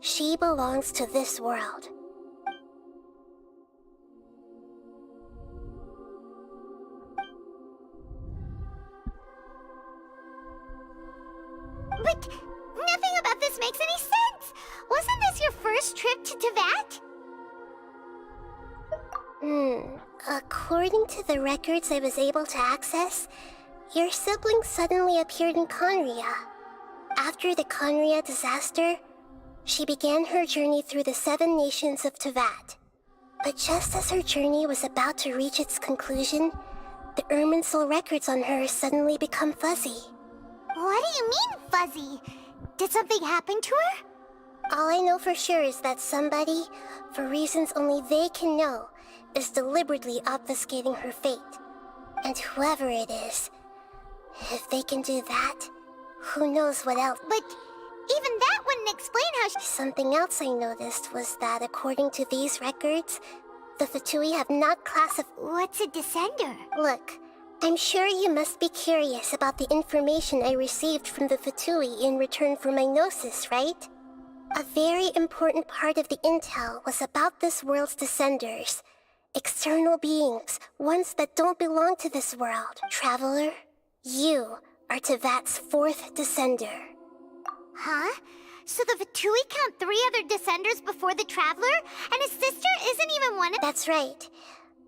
She belongs to this world. But nothing about this makes any sense! Wasn't this your first trip to Tevat? According to the records I was able to access, your sibling suddenly appeared in Conria. After the Conria disaster, she began her journey through the 7 nations of Tevat. But just as her journey was about to reach its conclusion, the Irminsul records on her suddenly become fuzzy. What do you mean, fuzzy? Did something happen to her? All I know for sure is that somebody, for reasons only they can know, is deliberately obfuscating her fate. And whoever it is, if they can do that, who knows what else. But even that wouldn't explain how she... Something else I noticed was that according to these records, the Fatui have not classified... What's a descender? Look, I'm sure you must be curious about the information I received from the Fatui in return for my gnosis, right? A very important part of the intel was about this world's descenders. External beings, ones that don't belong to this world. Traveler, you are Tevat's 4th descender. Huh? So the Fatui count 3 other descenders before the Traveler? And his sister isn't even one of... That's right.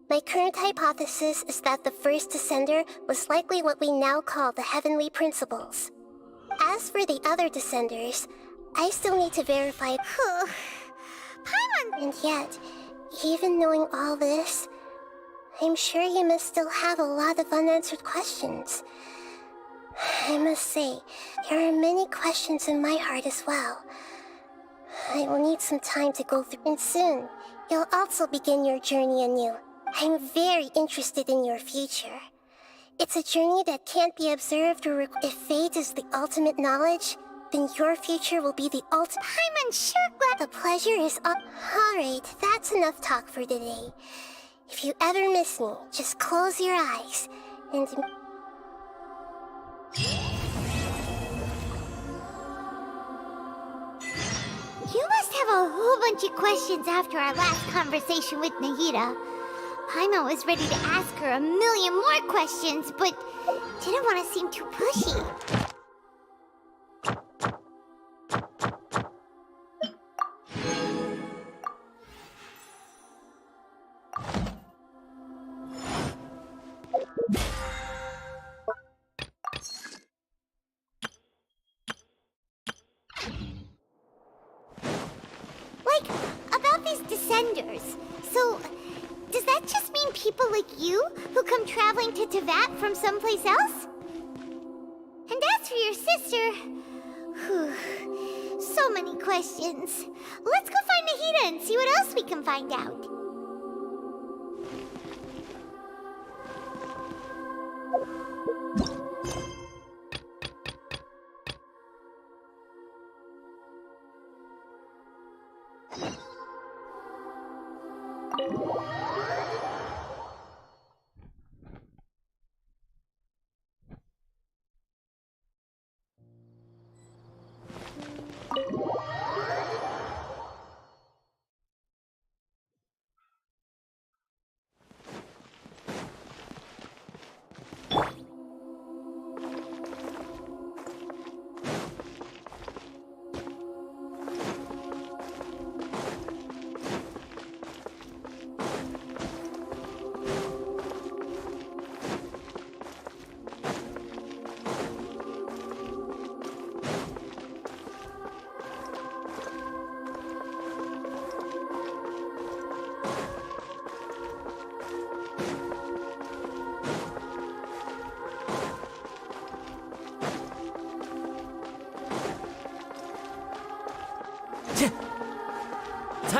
My current hypothesis is that the first descender was likely what we now call the Heavenly Principles. As for the other descenders, I still need to verify... Paimon! And yet, even knowing all this, I'm sure you must still have a lot of unanswered questions. I must say, there are many questions in my heart as well. I will need some time to go through, and soon, you'll also begin your journey anew. I'm very interested in your future. It's a journey that can't be observed or if fate is the ultimate knowledge, then your future will be the ultimate. I'm sure glad the pleasure is all. Alright, that's enough talk for today. If you ever miss me, just close your eyes and... You must have a whole bunch of questions after our last conversation with Nahida. Paimon was ready to ask her a million more questions, but didn't want to seem too pushy. Descenders. So, does that just mean people like you who come traveling to Tevat from someplace else? And as for your sister... so many questions. Let's go find Nahida and see what else we can find out.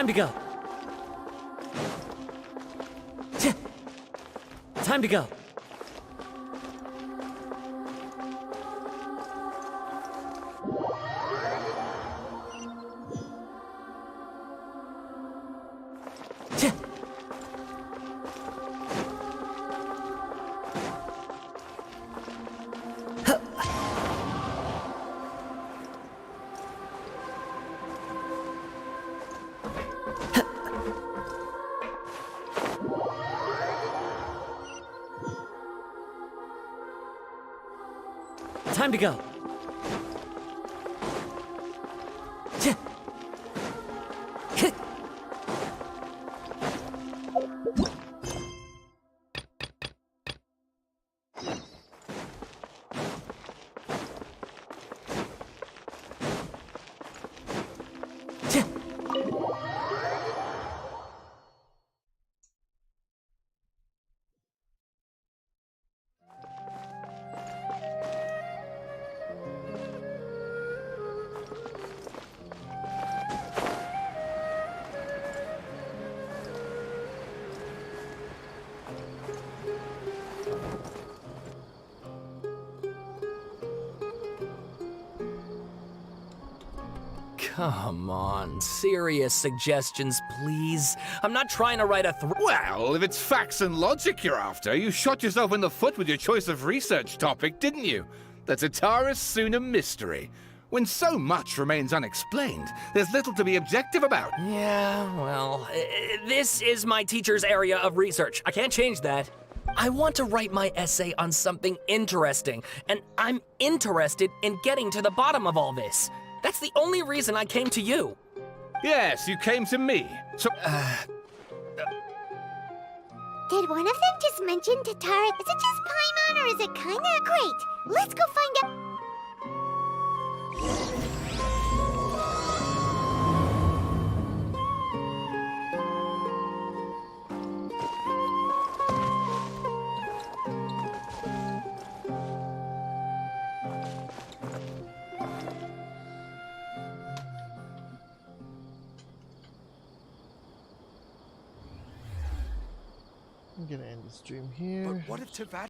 Time to go. Time to go. Time to go. Come on, serious suggestions, please. I'm not trying to write a Well, if it's facts and logic you're after, you shot yourself in the foot with your choice of research topic, didn't you? The Tataris Suna mystery. When so much remains unexplained, there's little to be objective about. Yeah, well, this is my teacher's area of research. I can't change that. I want to write my essay on something interesting, and I'm interested in getting to the bottom of all this. That's the only reason I came to you. Yes, you came to me. So, Did one of them just mention Tatara? Is it just Paimon or is it kinda great? Let's go find out. I'm gonna end the stream here. But what if Tavad